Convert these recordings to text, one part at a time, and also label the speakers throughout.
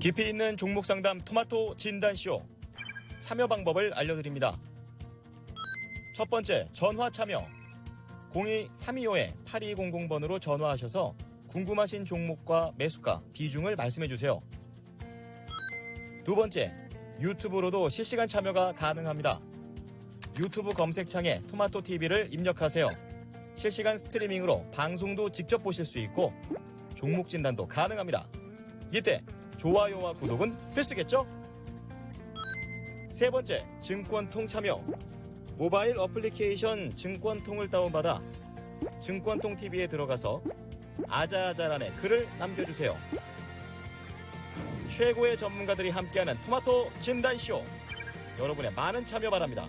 Speaker 1: 깊이 있는 종목 상담 토마토 진단쇼. 참여 방법을 알려드립니다. 첫 번째, 전화 참여. 02-325-8200번으로 전화하셔서 궁금하신 종목과 매수가, 비중을 말씀해주세요. 두 번째, 유튜브로도 실시간 참여가 가능합니다. 유튜브 검색창에 토마토TV를 입력하세요. 실시간 스트리밍으로 방송도 직접 보실 수 있고 종목 진단도 가능합니다. 이때 좋아요와 구독은 필수겠죠? 세 번째, 증권통 참여. 모바일 어플리케이션 증권통을 다운받아 증권통TV에 들어가서 아자아자란에 글을 남겨주세요. 최고의 전문가들이 함께하는 토마토 진단쇼. 여러분의 많은 참여 바랍니다.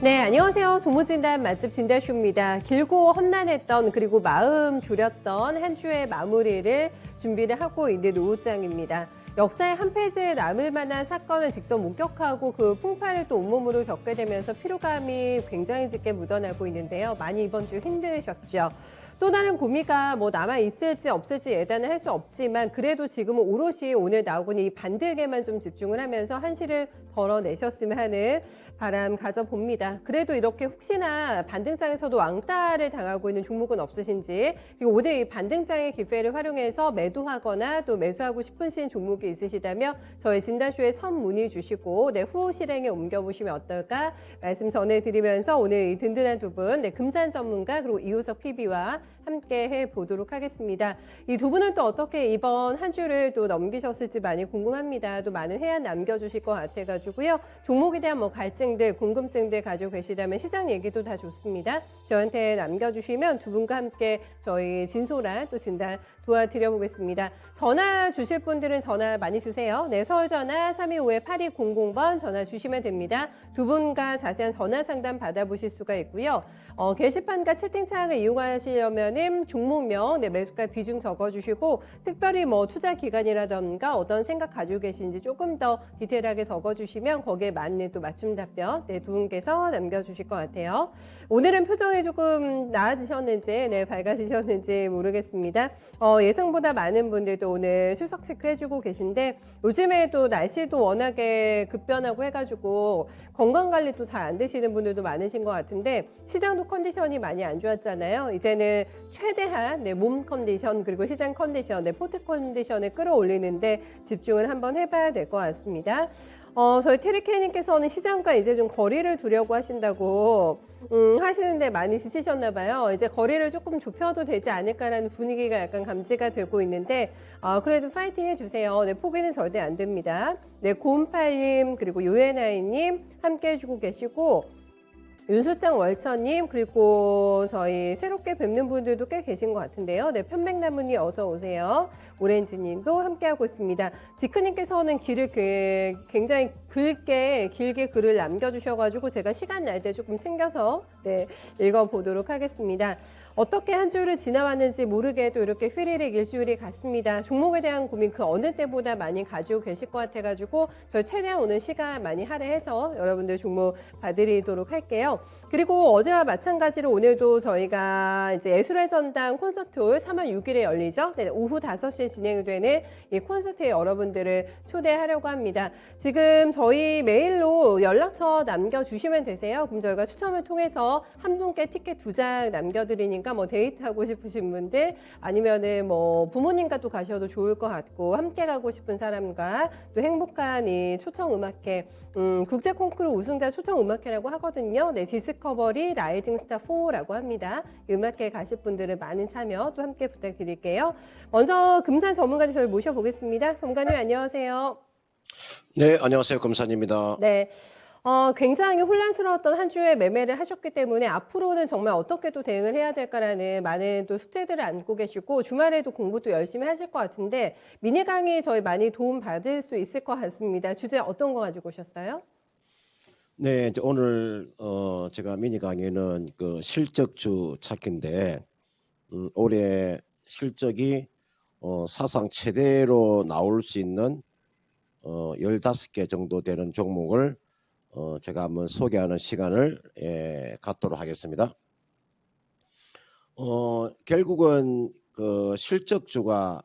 Speaker 2: 네, 안녕하세요. 종목진단 맛집 진단쇼입니다. 길고 험난했던 그리고 마음 졸였던 한 주의 마무리를 준비를 하고 있는 노후장입니다. 역사의 한 페이지에 남을 만한 사건을 직접 목격하고 그 풍파를 또 온몸으로 겪게 되면서 피로감이 굉장히 짙게 묻어나고 있는데요. 많이 이번 주 힘드셨죠. 또 다른 고미가 뭐 남아 있을지 없을지 예단을 할 수 없지만 그래도 지금은 오롯이 오늘 나오고는 이 반등에만 좀 집중을 하면서 한시를 덜어내셨으면 하는 바람 가져봅니다. 그래도 이렇게 혹시나 반등장에서도 왕따를 당하고 있는 종목은 없으신지, 그리고 오늘 이 반등장의 기회를 활용해서 매도하거나 또 매수하고 싶으신 종목이 있으시다면 저희 진단쇼에 선문의 주시고 후 실행에 옮겨보시면 어떨까 말씀 전해드리면서 오늘 이 든든한 두 분, 금산 전문가 그리고 이호석 PB와 함께 해보도록 하겠습니다. 이 두 분은 또 어떻게 이번 한 주를 또 넘기셨을지 많이 궁금합니다. 또 많은 해안 남겨주실 것 같아가지고요. 종목에 대한 뭐 갈증들, 궁금증들 가지고 계시다면 시장 얘기도 다 좋습니다. 저한테 남겨주시면 두 분과 함께 저희 진솔한 또 진단 도와드려보겠습니다. 전화 주실 분들은 전화 많이 주세요. 네, 서울 전화 325-8200번 전화 주시면 됩니다. 두 분과 자세한 전화 상담 받아보실 수가 있고요. 게시판과 채팅창을 이용하시려면은 종목명, 매수가 비중 적어주시고 특별히 뭐 투자 기간이라던가 어떤 생각 가지고 계신지 조금 더 디테일하게 적어주시면 거기에 맞는 또 맞춤 답변 두 분께서 남겨주실 것 같아요. 오늘은 표정이 조금 나아지셨는지, 밝아지셨는지 모르겠습니다. 예상보다 많은 분들도 오늘 출석 체크해주고 계신데 요즘에 또 날씨도 워낙에 급변하고 해가지고 건강관리도 잘 안 되시는 분들도 많으신 것 같은데 시장도 컨디션이 많이 안 좋았잖아요. 이제는 최대한 몸 컨디션 그리고 시장 컨디션, 포트 컨디션을 끌어올리는데 집중을 한번 해봐야 될 것 같습니다. 저희 테리케이님께서는 시장과 이제 좀 거리를 두려고 하신다고 하시는데 많이 지치셨나 봐요. 이제 거리를 조금 좁혀도 되지 않을까라는 분위기가 약간 감지가 되고 있는데 그래도 파이팅 해주세요. 포기는 절대 안 됩니다. 고은팔님 그리고 요에나이님 함께 해주고 계시고 윤수장 월천님 그리고 저희 새롭게 뵙는 분들도 꽤 계신 것 같은데요. 편백나무님 어서 오세요. 오렌지님도 함께하고 있습니다. 지크님께서는 길을 굉장히 길게 글을 남겨주셔가지고 제가 시간 날 때 조금 챙겨서 읽어보도록 하겠습니다. 어떻게 한 주를 지나왔는지 모르게도 이렇게 휘리릭 일주일이 갔습니다. 종목에 대한 고민 그 어느 때보다 많이 가지고 계실 것 같아가지고 저희 최대한 오늘 시간 많이 할애해서 여러분들 종목 봐드리도록 할게요. 그리고 어제와 마찬가지로 오늘도 저희가 이제 예술의 전당 콘서트홀 3월 6일에 열리죠. 오후 5시에 진행이 되는 이 콘서트에 여러분들을 초대하려고 합니다. 지금 저희 메일로 연락처 남겨주시면 되세요. 그럼 저희가 추첨을 통해서 한 분께 티켓 2장 남겨드리니까 뭐 데이트하고 싶으신 분들 아니면은 뭐 부모님과 또 가셔도 좋을 것 같고 함께 가고 싶은 사람과 또 행복한 이 초청음악회 국제 콩쿠르 우승자 초청음악회라고 하거든요. 디스커버리 라이징 스타 4라고 합니다. 음악회 가실 분들은 많은 참여 또 함께 부탁드릴게요. 먼저 금산 전문가님 저희 모셔보겠습니다. 전문가님 안녕하세요.
Speaker 3: 네, 안녕하세요. 금산입니다.
Speaker 2: 네. 굉장히 혼란스러웠던 한 주에 매매를 하셨기 때문에 앞으로는 정말 어떻게 또 대응을 해야 될까라는 많은 또 숙제들을 안고 계시고 주말에도 공부도 열심히 하실 것 같은데 미니 강의 저희 많이 도움 받을 수 있을 것 같습니다. 주제 어떤 거 가지고 오셨어요?
Speaker 3: 네, 이제 오늘 제가 미니 강의는 그 실적주 찾기인데 올해 실적이 사상 최대로 나올 수 있는 15개 정도 되는 종목을 제가 한번 소개하는 시간을 갖도록 하겠습니다. 결국은 그 실적주가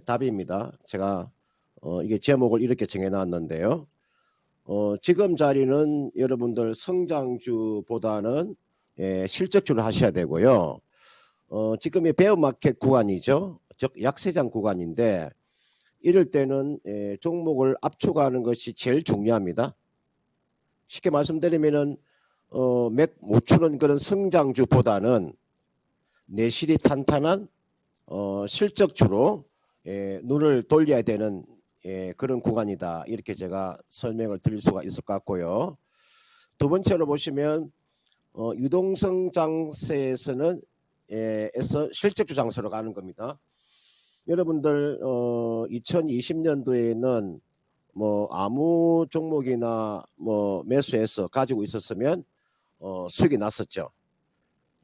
Speaker 3: 답입니다. 제가 이게 제목을 이렇게 정해놨는데요. 지금 자리는 여러분들 성장주보다는 실적주를 하셔야 되고요. 지금이 베어마켓 구간이죠. 즉 약세장 구간인데 이럴 때는 종목을 압축하는 것이 제일 중요합니다. 쉽게 말씀드리면은 못 추는 그런 성장주보다는 내실이 탄탄한 실적주로 눈을 돌려야 되는 그런 구간이다. 이렇게 제가 설명을 드릴 수가 있을 것 같고요. 두 번째로 보시면 유동성 장세에서는 실적주 장세로 가는 겁니다. 여러분들 2020년도에는 뭐 아무 종목이나 뭐 매수해서 가지고 있었으면 수익이 났었죠.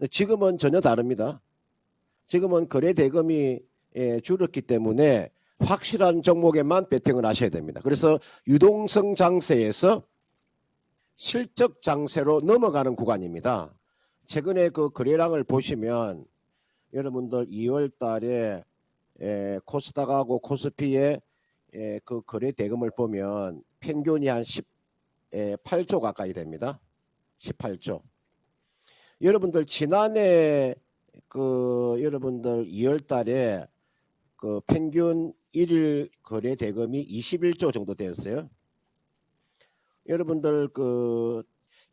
Speaker 3: 지금은 전혀 다릅니다. 지금은 거래 대금이 줄었기 때문에 확실한 종목에만 베팅을 하셔야 됩니다. 그래서 유동성 장세에서 실적 장세로 넘어가는 구간입니다. 최근에 그 거래량을 보시면 여러분들 2월 달에 코스닥하고 코스피의 그 거래 대금을 보면 평균이 한 18조 가까이 됩니다. 18조. 여러분들 지난해 그 여러분들 2월 달에 그 평균 1일 거래 대금이 21조 정도 되었어요. 여러분들 그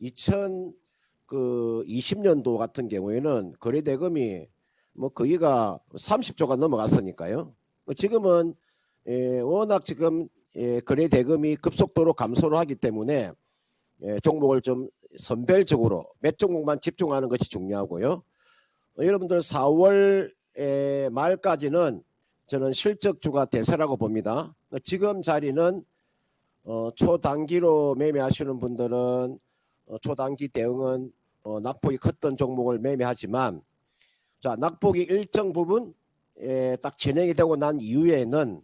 Speaker 3: 2020년도 같은 경우에는 거래 대금이 뭐 거기가 30조가 넘어갔으니까요. 지금은 워낙 지금 거래 대금이 급속도로 감소를 하기 때문에 종목을 좀 선별적으로 몇 종목만 집중하는 것이 중요하고요. 여러분들 4월 말까지는 저는 실적주가 대세라고 봅니다. 지금 자리는 초단기로 매매하시는 분들은 초단기 대응은 낙폭이 컸던 종목을 매매하지만 자 낙폭이 일정 부분 딱 진행이 되고 난 이후에는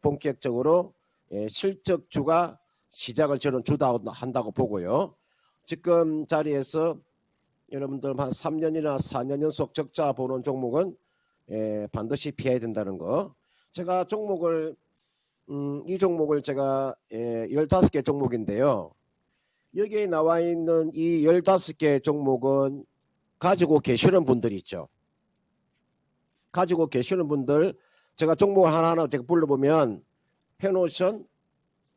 Speaker 3: 본격적으로 실적주가 시작을 저는 주도한다고 보고요. 지금 자리에서 여러분들 한 3년이나 4년 연속 적자 보는 종목은 반드시 피해야 된다는 거. 제가 종목을 이 종목을 제가 15개 종목인데요. 여기에 나와 있는 이 15개 종목은 가지고 계시는 분들이 있죠. 가지고 계시는 분들 제가 종목을 하나하나 제가 불러보면 페노션,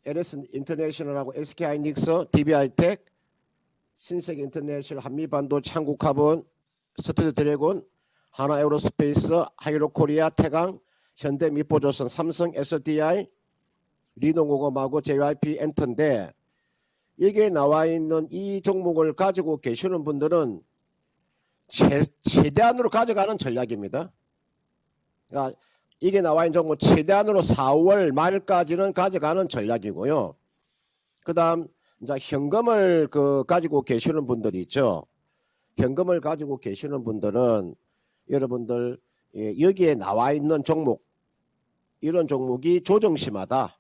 Speaker 3: LS 인터내셔널하고 SK 하이닉스, DB하이텍, 신세계 인터내셔널, 한미반도체, 한국카본, 스터디 드래곤, 하나 에어로스페이스, 하이로코리아, 태강, 현대 미포조선, 삼성, SDI, 리노고검하고 JYP 엔터인데 여기에 나와 있는 이 종목을 가지고 계시는 분들은 최대한으로 가져가는 전략입니다. 그러니까 이게 나와 있는 종목 최대한으로 4월 말까지는 가져가는 전략이고요. 그다음 이제 현금을 가지고 계시는 분들이 있죠. 현금을 가지고 계시는 분들은 여러분들 여기에 나와 있는 종목 이런 종목이 조정심하다.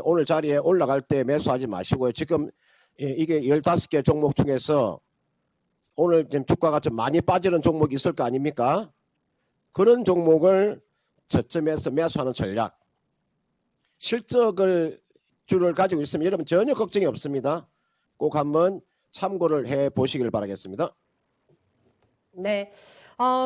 Speaker 3: 오늘 자리에 올라갈 때 매수하지 마시고요. 지금 이게 15개 종목 중에서 오늘 지금 주가가 좀 많이 빠지는 종목이 있을 거 아닙니까? 그런 종목을 저점에서 매수하는 전략. 실적을 주를 가지고 있으면 여러분 전혀 걱정이 없습니다. 꼭 한번 참고를 해 보시길 바라겠습니다.
Speaker 2: 네.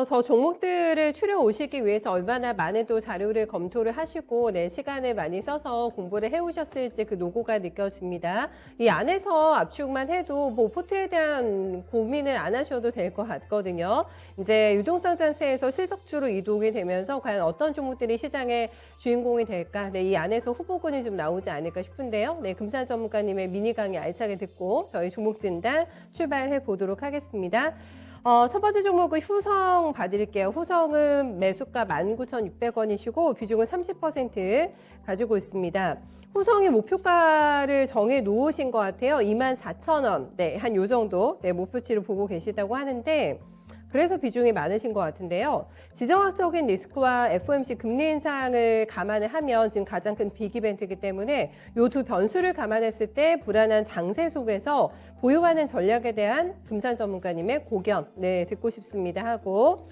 Speaker 2: 저 종목들을 추려 오시기 위해서 얼마나 많은 또 자료를 검토를 하시고 시간을 많이 써서 공부를 해오셨을지 그 노고가 느껴집니다. 이 안에서 압축만 해도 뭐 포트에 대한 고민을 안 하셔도 될 것 같거든요. 이제 유동성 장세에서 실적주로 이동이 되면서 과연 어떤 종목들이 시장의 주인공이 될까? 이 안에서 후보군이 좀 나오지 않을까 싶은데요. 금산 전문가님의 미니 강의 알차게 듣고 저희 종목 진단 출발해 보도록 하겠습니다. 첫 번째 종목은 후성 봐드릴게요. 후성은 매수가 19,600원이시고 비중은 30% 가지고 있습니다. 후성이 목표가를 정해 놓으신 것 같아요. 24,000원. 한 요 정도 목표치를 보고 계시다고 하는데 그래서 비중이 많으신 것 같은데요. 지정학적인 리스크와 FOMC 금리 인상을 감안을 하면 지금 가장 큰 빅 이벤트이기 때문에 이 두 변수를 감안했을 때 불안한 장세 속에서 보유하는 전략에 대한 금산 전문가님의 고견 듣고 싶습니다 하고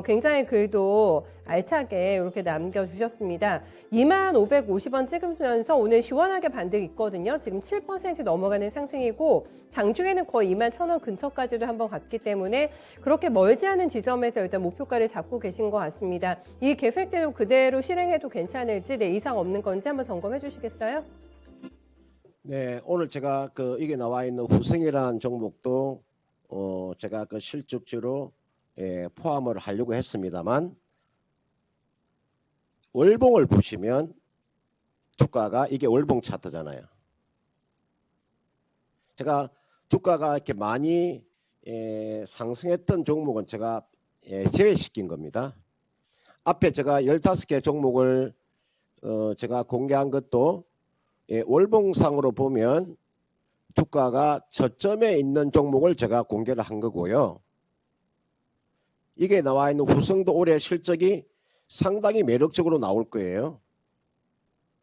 Speaker 2: 굉장히 글도 알차게 이렇게 남겨주셨습니다. 2550원 찍으면서 오늘 시원하게 반등 있거든요. 지금 7% 넘어가는 상승이고 장중에는 거의 21,000원 근처까지도 한번 갔기 때문에 그렇게 멀지 않은 지점에서 일단 목표가를 잡고 계신 것 같습니다. 이 계획대로 그대로 실행해도 괜찮을지 이상 없는 건지 한번 점검해 주시겠어요?
Speaker 3: 네, 오늘 제가 이게 나와 있는 후승이라는 종목도 제가 실적주로 포함을 하려고 했습니다만 월봉을 보시면 주가가 이게 월봉 차트잖아요. 제가 주가가 이렇게 많이 상승했던 종목은 제가 제외시킨 겁니다. 앞에 제가 15개 종목을 제가 공개한 것도 월봉상으로 보면 주가가 저점에 있는 종목을 제가 공개를 한 거고요. 이게 나와 있는 후성도 올해 실적이 상당히 매력적으로 나올 거예요.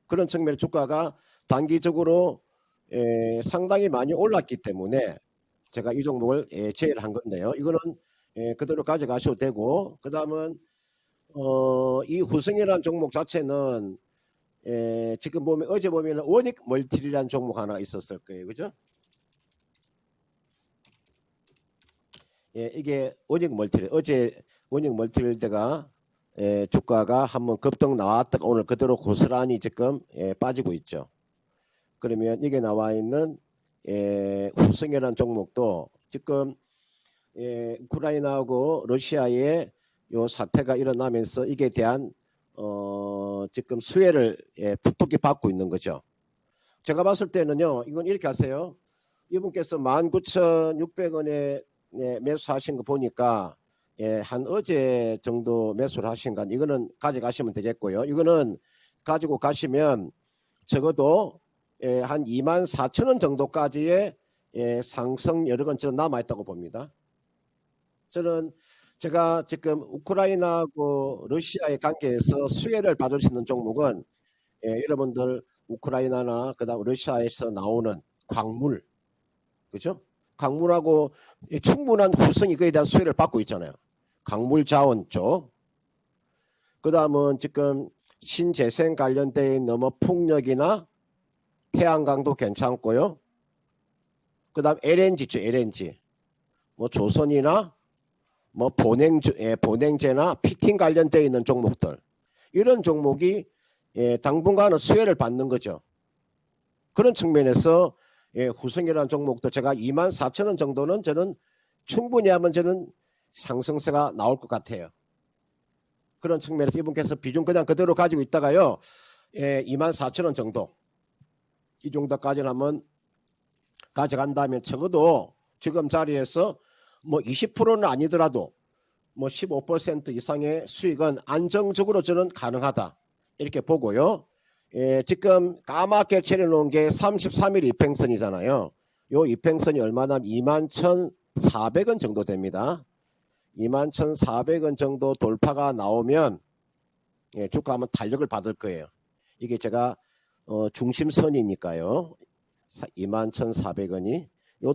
Speaker 3: 그런 측면에 주가가 단기적으로 상당히 많이 올랐기 때문에 제가 이 종목을 제외를 한 건데요. 이거는 그대로 가져가셔도 되고, 그 다음은 이 후성이라는 종목 자체는 지금 보면 어제 보면 원익 멀티리라는 종목 하나 있었을 거예요, 그죠? 이게 원익 멀티리, 어제 원익 멀티리가 주가가 한번 급등 나왔다가 오늘 그대로 고스란히 지금 빠지고 있죠. 그러면 이게 나와 있는 후성이라는 종목도 지금 우크라이나하고 러시아의 요 사태가 일어나면서 이게 대한 지금 수혜를 톡톡히 받고 있는 거죠. 제가 봤을 때는요, 이건 이렇게 하세요. 이분께서 19,600원에 매수하신 거 보니까 한 어제 정도 매수를 하신 건 이거는 가져가시면 되겠고요. 이거는 가지고 가시면 적어도 한 24,000원 정도까지의 상승 여력은 저는 남아있다고 봅니다. 저는 제가 지금 우크라이나하고 러시아의 관계에서 수혜를 받을 수 있는 종목은 여러분들 우크라이나나 그다음 러시아에서 나오는 광물, 그죠? 광물하고 충분한 후성이 그에 대한 수혜를 받고 있잖아요. 광물 자원 쪽. 그다음은 지금 신재생 관련되어 있는 뭐 풍력이나 태양광도 괜찮고요. 그다음 LNG죠, LNG. 뭐 조선이나 뭐 본행제나 피팅 관련되어 있는 종목들, 이런 종목이 당분간은 수혜를 받는 거죠. 그런 측면에서 후성이라는 종목도 제가 24,000원 정도는 저는 충분히 하면 저는 상승세가 나올 것 같아요. 그런 측면에서 이분께서 비중 그냥 그대로 가지고 있다가요, 24,000원 정도, 이 정도까지는 한번 가져간다면 적어도 지금 자리에서 뭐 20%는 아니더라도 뭐 15% 이상의 수익은 안정적으로 저는 가능하다, 이렇게 보고요. 지금 까맣게 칠해놓은 게 33일 이평선이잖아요. 요 이평선이 얼마나 21,400원 정도 됩니다. 21,400원 정도 돌파가 나오면 주가 한번 탄력을 받을 거예요. 이게 제가 중심선이니까요. 21,400원이 요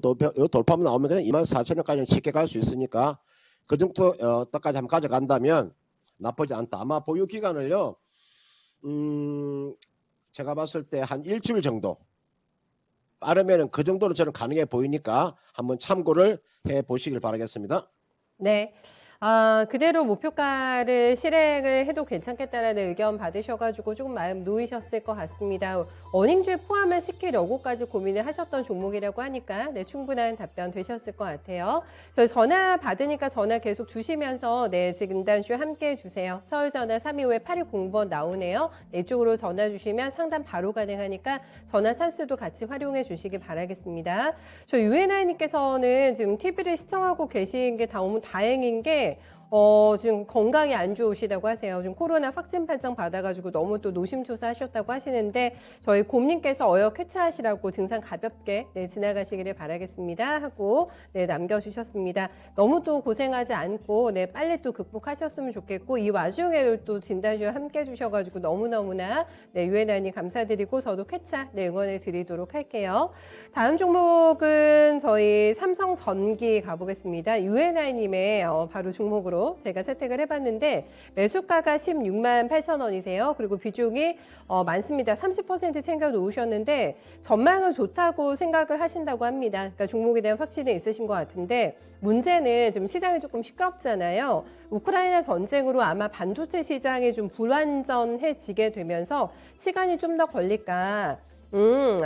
Speaker 3: 돌파만 나오면 그냥 24,000원까지는 쉽게 갈 수 있으니까 그 정도 때까지 한번 가져간다면 나쁘지 않다. 아마 보유 기간을요, 제가 봤을 때 한 일주일 정도 빠르면은 그 정도로 저는 가능해 보이니까 한번 참고를 해 보시길 바라겠습니다.
Speaker 2: 네. 그대로 목표가를 실행을 해도 괜찮겠다라는 의견 받으셔가지고 조금 마음 놓이셨을 것 같습니다. 어닝주에 포함을 시키려고까지 고민을 하셨던 종목이라고 하니까 충분한 답변 되셨을 것 같아요. 저희 전화 받으니까 전화 계속 주시면서 지금 단쇼 함께 해주세요. 서울전화 325-8200번 나오네요. 이쪽으로 전화 주시면 상담 바로 가능하니까 전화 찬스도 같이 활용해 주시기 바라겠습니다. 저 유엔아이님께서는 지금 TV를 시청하고 계신 게 너무 다행인 게 지금 건강이 안 좋으시다고 하세요. 지금 코로나 확진 판정 받아가지고 너무 또 노심초사하셨다고 하시는데 저희 곰님께서 어여 쾌차하시라고 증상 가볍게 네, 지나가시기를 바라겠습니다 하고 네, 남겨주셨습니다. 너무 또 고생하지 않고 네, 빨리 또 극복하셨으면 좋겠고 이 와중에도 또 진단쇼 함께 해주셔가지고 너무너무나 네, 유엔아님 감사드리고 저도 쾌차 네, 응원해 드리도록 할게요. 다음 종목은 저희 삼성전기 가보겠습니다. 유엔아님의 바로 종목으로 제가 채택을 해봤는데 매수가가 16만 8천 원이세요. 그리고 비중이 많습니다. 30% 챙겨 놓으셨는데 전망은 좋다고 생각을 하신다고 합니다. 그러니까 종목에 대한 확신이 있으신 것 같은데 문제는 지금 시장이 조금 시끄럽잖아요. 우크라이나 전쟁으로 아마 반도체 시장이 좀 불완전해지게 되면서 시간이 좀 더 걸릴까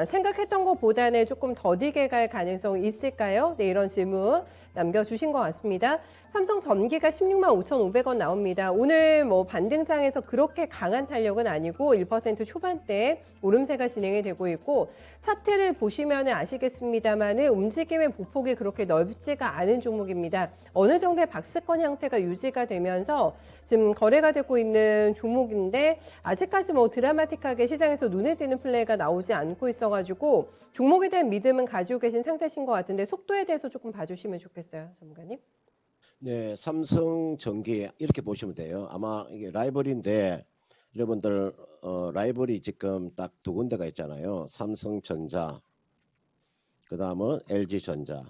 Speaker 2: 생각했던 것보다는 조금 더디게 갈 가능성이 있을까요? 네, 이런 질문 남겨주신 것 같습니다. 삼성전기가 16만 5,500원 나옵니다. 오늘 뭐 반등장에서 그렇게 강한 탄력은 아니고 1% 초반대 오름세가 진행이 되고 있고 차트를 보시면 아시겠습니다만 움직임의 보폭이 그렇게 넓지가 않은 종목입니다. 어느 정도의 박스권 형태가 유지가 되면서 지금 거래가 되고 있는 종목인데 아직까지 뭐 드라마틱하게 시장에서 눈에 띄는 플레이가 나오지 않고 있어가지고 종목에 대한 믿음은 가지고 계신 상태신 것 같은데 속도에 대해서 조금 봐주시면 좋겠어요, 전문가님.
Speaker 3: 네, 삼성전기 이렇게 보시면 돼요. 아마 이게 라이벌인데 여러분들 라이벌이 지금 딱 두 군데가 있잖아요. 삼성전자, 그 다음은 LG전자,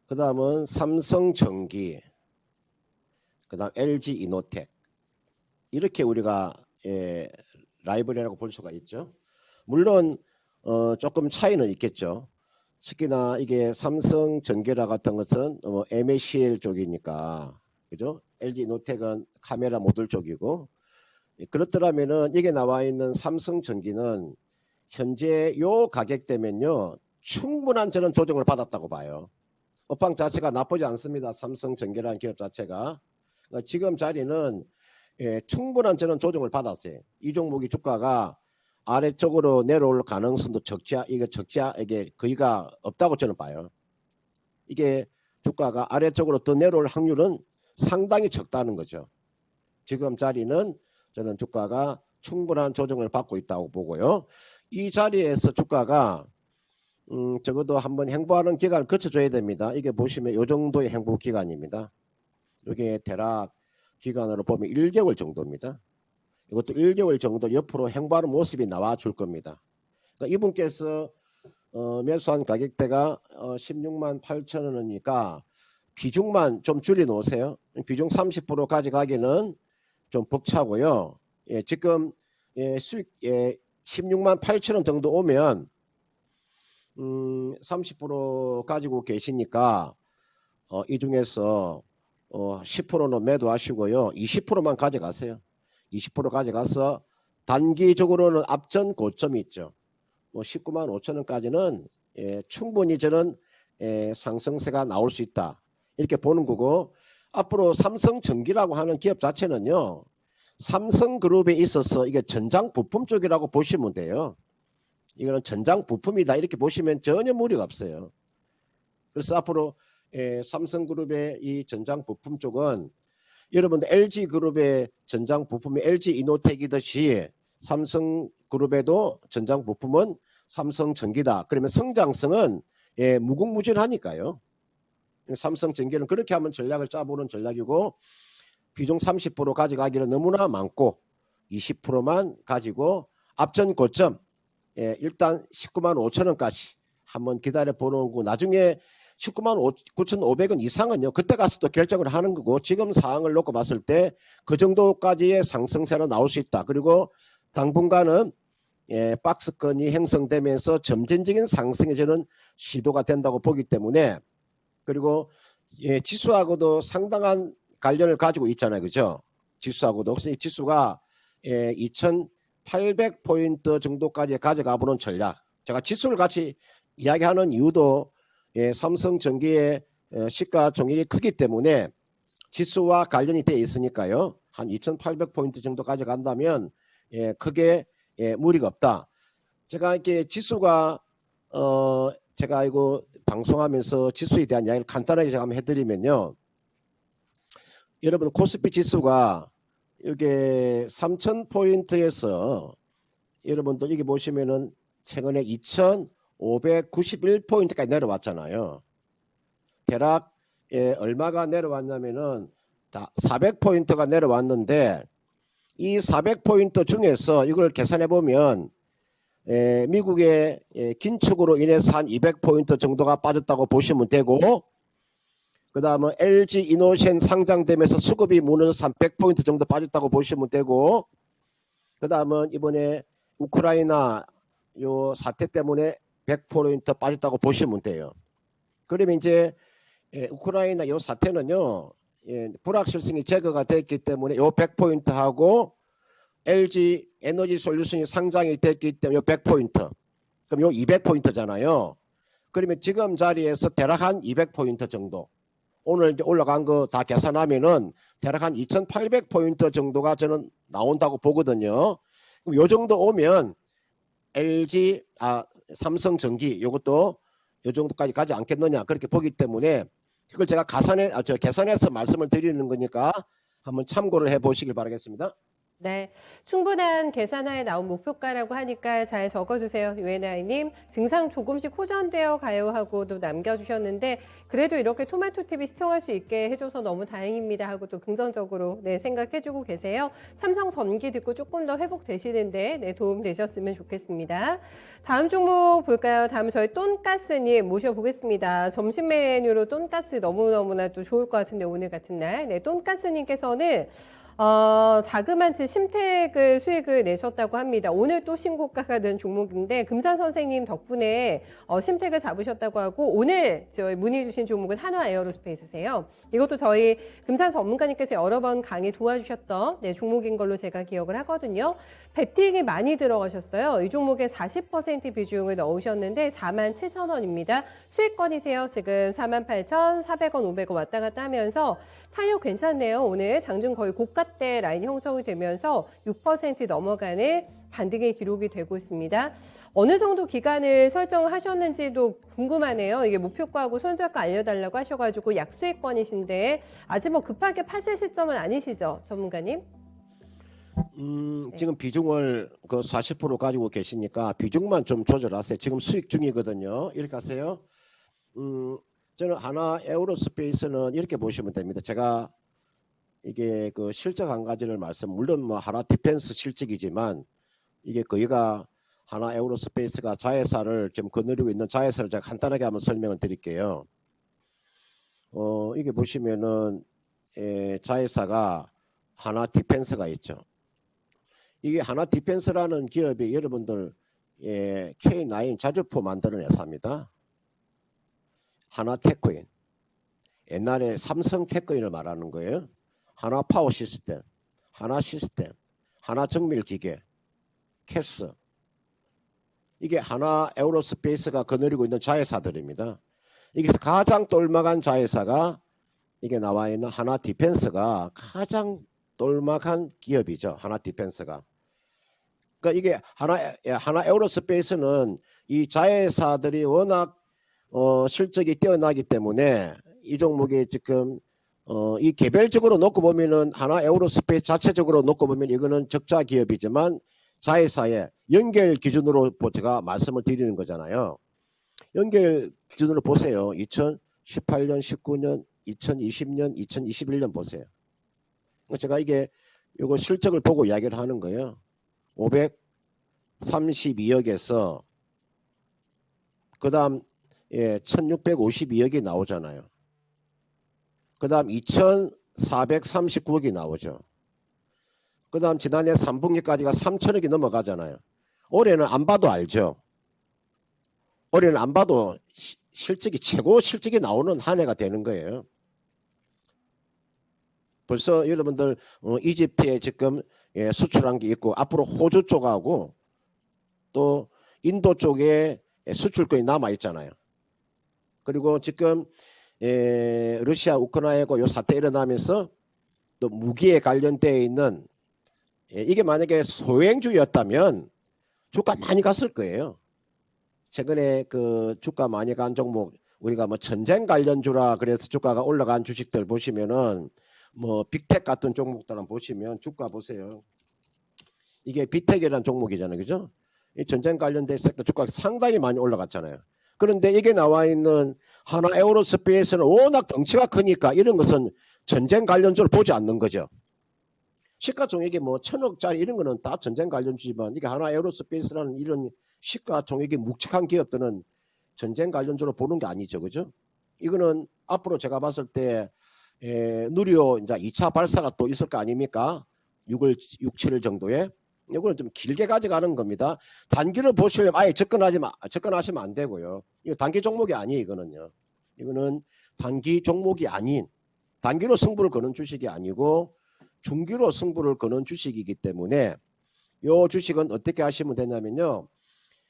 Speaker 3: 그 다음은 삼성전기, 그 다음 LG이노텍 이렇게 우리가 라이벌이라고 볼 수가 있죠. 물론 조금 차이는 있겠죠. 특히나 이게 삼성전기라 같은 것은 MACL 쪽이니까 그죠? LG노텍은 카메라 모듈 쪽이고 그렇더라면은 이게 나와 있는 삼성전기는 현재 요 가격대면요 충분한 저는 조정을 받았다고 봐요. 업황 자체가 나쁘지 않습니다. 삼성전기라는 기업 자체가 그러니까 지금 자리는 충분한 저는 조정을 받았어요. 이 종목이 주가가 아래쪽으로 내려올 가능성도 이게 거의가 없다고 저는 봐요. 이게 주가가 아래쪽으로 더 내려올 확률은 상당히 적다는 거죠. 지금 자리는 저는 주가가 충분한 조정을 받고 있다고 보고요. 이 자리에서 주가가 적어도 한번 행보하는 기간을 거쳐줘야 됩니다. 이게 보시면 이 정도의 행보 기간입니다. 이게 대략 기간으로 보면 1개월 정도입니다. 이것도 1개월 정도 옆으로 행보하는 모습이 나와 줄 겁니다. 그러니까 이분께서 매수한 가격대가 16만 8천 원이니까 비중만 좀 줄여 놓으세요. 비중 30% 가져가기는 좀 벅차고요. 지금 수익 16만 8천 원 정도 오면 30% 가지고 계시니까 이 중에서 10%는 매도하시고요. 20%만 가져가세요. 20% 가져가서 단기적으로는 앞전 고점이 있죠. 뭐 19만 5천 원까지는 충분히 저는 상승세가 나올 수 있다. 이렇게 보는 거고 앞으로 삼성전기라고 하는 기업 자체는요. 삼성그룹에 있어서 이게 전장 부품 쪽이라고 보시면 돼요. 이거는 전장 부품이다. 이렇게 보시면 전혀 무리가 없어요. 그래서 앞으로 삼성그룹의 이 전장 부품 쪽은 여러분들 LG그룹의 전장 부품이 LG이노텍이듯이 삼성그룹에도 전장 부품은 삼성전기다. 그러면 성장성은 무궁무진하니까요. 삼성전기는 그렇게 하면 전략을 짜보는 전략이고 비중 30% 가져가기는 너무나 많고 20%만 가지고 앞전 고점 일단 19만 5천 원까지 한번 기다려 보는 거 나중에 19만 9,500원 이상은요. 그때 가서 또 결정을 하는 거고 지금 상황을 놓고 봤을 때 그 정도까지의 상승세는 나올 수 있다. 그리고 당분간은 박스권이 형성되면서 점진적인 상승이 저는 시도가 된다고 보기 때문에 그리고 지수하고도 상당한 관련을 가지고 있잖아요. 그죠? 지수하고도. 그래서 이 지수가 2,800포인트 정도까지 가져가 보는 전략. 제가 지수를 같이 이야기하는 이유도 삼성전기의 시가총액이 크기 때문에 지수와 관련이 되어 있으니까요. 한 2,800포인트 정도 가져간다면 크게 무리가 없다. 제가 이렇게 지수가 제가 이거 방송하면서 지수에 대한 이야기를 간단하게 제가 한번 해드리면요. 여러분 코스피 지수가 이게 3,000포인트에서 여러분들 여기 보시면은 최근에 2,591포인트까지 내려왔잖아요. 대략 얼마가 내려왔냐면은 다 400포인트가 내려왔는데 이 400포인트 중에서 이걸 계산해 보면 미국의 긴축으로 인해서 한 200포인트 정도가 빠졌다고 보시면 되고, 그 다음은 LG 이노션 상장되면서 수급이 무너져서 한 100포인트 정도 빠졌다고 보시면 되고, 그 다음은 이번에 우크라이나 요 사태 때문에 100포인트 빠졌다고 보시면 돼요. 그러면 이제 우크라이나 요 사태는요, 불확실성이 제거가 됐기 때문에 요 100포인트하고 LG 에너지 솔루션이 상장이 됐기 때문에 요 100포인트, 그럼 요 200포인트잖아요. 그러면 지금 자리에서 대략 한 200포인트 정도, 오늘 이제 올라간 거 다 계산하면은 대략 한 2,800포인트 정도가 저는 나온다고 보거든요. 그럼 요 정도 오면 LG, 삼성전기 요것도 요 정도까지 가지 않겠느냐 그렇게 보기 때문에 그걸 제가 계산해서 말씀을 드리는 거니까 한번 참고를 해 보시길 바라겠습니다.
Speaker 2: 네, 충분한 계산하에 나온 목표가라고 하니까 잘 적어주세요. 유엔아이님, 증상 조금씩 호전되어 가요 하고도 남겨주셨는데 그래도 이렇게 토마토 TV 시청할 수 있게 해줘서 너무 다행입니다 하고 또 긍정적으로 생각해주고 계세요. 삼성전기 듣고 조금 더 회복되시는데 도움 되셨으면 좋겠습니다. 다음 종목 볼까요? 다음 저희 돈가스님 모셔보겠습니다. 점심 메뉴로 돈가스 너무너무나 또 좋을 것 같은데 오늘 같은 날. 돈가스님께서는 자그만치 심택을 수익을 내셨다고 합니다. 오늘 또 신고가가 된 종목인데 금산 선생님 덕분에 심택을 잡으셨다고 하고 오늘 저희 문의 주신 종목은 한화 에어로스페이스세요. 이것도 저희 금산 전문가님께서 여러 번 강의 도와주셨던 종목인 걸로 제가 기억을 하거든요. 베팅이 많이 들어가셨어요. 이 종목에 40% 비중을 넣으셨는데 47,000원입니다. 수익권이세요. 지금 48,400원, 500원 왔다 갔다 하면서 탄력 괜찮네요. 오늘 장중 거의 고가대 라인 형성이 되면서 6% 넘어가는 반등의 기록이 되고 있습니다. 어느 정도 기간을 설정하셨는지도 궁금하네요. 이게 목표가하고 손절가 알려달라고 하셔가지고 약수익권이신데 아직 뭐 급하게 파실 시점은 아니시죠, 전문가님?
Speaker 3: 지금 비중을 그 40% 가지고 계시니까 비중만 좀 조절하세요. 지금 수익 중이거든요. 이렇게 하세요. 저는 하나 에어로스페이스는 이렇게 보시면 됩니다. 제가 이게 그 실적 한 가지를 물론 뭐 하나 디펜스 실적이지만 이게 거기가 하나 에어로스페이스가 자회사를 지금 거느리고 있는 자회사를 제가 간단하게 한번 설명을 드릴게요. 이게 보시면은 자회사가 하나 디펜스가 있죠. 이게 하나 디펜스라는 기업이 여러분들 K9 자주포 만드는 회사입니다. 하나 테크인, 옛날에 삼성 테크인을 말하는 거예요. 하나 파워 시스템, 하나 시스템, 하나 정밀 기계, 캐스. 이게 하나 에어로스페이스가 거느리고 있는 자회사들입니다. 여기서 가장 똘막한 자회사가 이게 나와 있는 하나 디펜스가 가장 똘막한 기업이죠. 하나 디펜스가. 그러니까 이게 하나 에어로스페이스는 이 자회사들이 워낙 실적이 뛰어나기 때문에 이 종목이 지금 이 개별적으로 놓고 보면은 하나 에어로스페이스 자체적으로 놓고 보면 이거는 적자 기업이지만 자회사의 연결 기준으로 제가 말씀을 드리는 거잖아요. 연결 기준으로 보세요. 2018년, 19년, 2020년, 2021년 보세요. 제가 이게 요거 실적을 보고 이야기를 하는 거예요. 532억에서 그 다음 1652억이 나오잖아요. 그 다음 2439억이 나오죠. 그 다음 지난해 3분기까지가 3천억이 넘어가잖아요. 올해는 안 봐도 알죠. 올해는 안 봐도 실적이 최고 실적이 나오는 한 해가 되는 거예요. 벌써 여러분들 이집트에 지금 수출한 게 있고 앞으로 호주 쪽하고 또 인도 쪽에 수출권이 남아 있잖아요. 그리고 지금 러시아 우크라이나고 요 사태 일어나면서 또 무기에 관련되어 있는 이게 만약에 소행주였다면 주가 많이 갔을 거예요. 최근에 그 주가 많이 간 종목 우리가 뭐 전쟁 관련주라 그래서 주가가 올라간 주식들 보시면은 뭐 빅텍 같은 종목들 한번 보시면 주가 보세요. 이게 빅텍이라는 종목이잖아요, 그죠? 이 전쟁 관련된 섹터 주가가 상당히 많이 올라갔잖아요. 그런데 이게 나와 있는 하나 에어로스페이스는 워낙 덩치가 크니까 이런 것은 전쟁 관련주로 보지 않는 거죠. 시가총액이 뭐 1,000억짜리 이런 거는 다 전쟁 관련주지만 이게 하나 에어로스페이스라는 이런 시가총액이 묵직한 기업들은 전쟁 관련주로 보는 게 아니죠, 그죠? 이거는 앞으로 제가 봤을 때 누리호 이제 2차 발사가 또 있을 거 아닙니까? 6월 6, 7일 정도에. 이거는 좀 길게 가져가는 겁니다. 단기를 보시려면 아예 접근하시면 안 되고요. 이거 단기 종목이 아니에요, 이거는요. 이거는 단기 종목이 아닌, 단기로 승부를 거는 주식이 아니고 중기로 승부를 거는 주식이기 때문에 이 주식은 어떻게 하시면 되냐면요.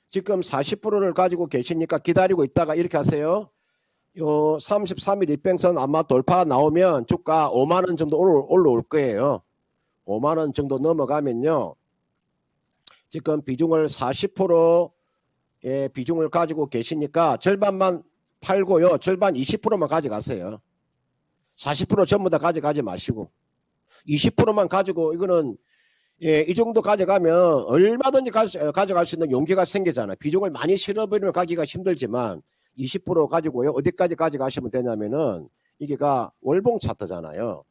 Speaker 3: 지금 40%를 가지고 계시니까 기다리고 있다가 이렇게 하세요. 요 33일 이평선 아마 돌파 나오면 주가 5만 원 정도 올라올 거예요. 5만 원 정도 넘어가면요. 지금 비중을 40%의 비중을 가지고 계시니까 절반만 팔고요. 절반 20%만 가져가세요. 40% 전부 다 가져가지 마시고 20%만 가지고 이거는 이 정도 가져가면 얼마든지 가져갈 수 있는 용기가 생기잖아요. 비중을 많이 실어버리면 가기가 힘들지만 20% 가지고요. 어디까지 가져가시면 되냐면은 이게가 월봉 차트잖아요.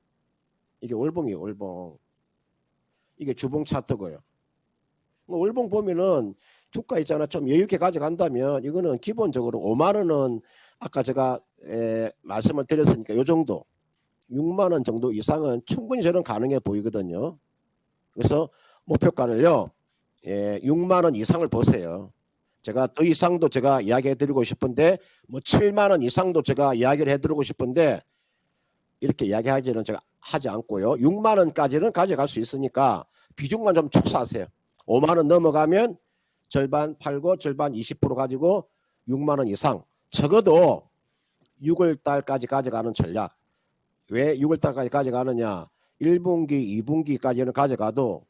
Speaker 3: 이게 월봉이에요. 월봉. 이게 주봉 차트고요. 뭐 월봉 보면은 주가 있잖아. 좀 여유 있게 가져간다면 이거는 기본적으로 5만 원은 아까 제가 말씀을 드렸으니까 요 정도 6만 원 정도 이상은 충분히 저는 가능해 보이거든요. 그래서 목표가를요. 6만 원 이상을 보세요. 제가 더 이상도 제가 이야기해 드리고 싶은데 뭐 7만 원 이상도 제가 이야기를 해 드리고 싶은데 이렇게 이야기하지는 제가 하지 않고요. 6만 원까지는 가져갈 수 있으니까 비중만 좀 축소하세요. 5만 원 넘어가면 절반 팔고 절반 20% 가지고 6만 원 이상 적어도 6월 달까지 가져가는 전략. 왜 6월 달까지 가져가느냐? 1분기, 2분기까지는 가져가도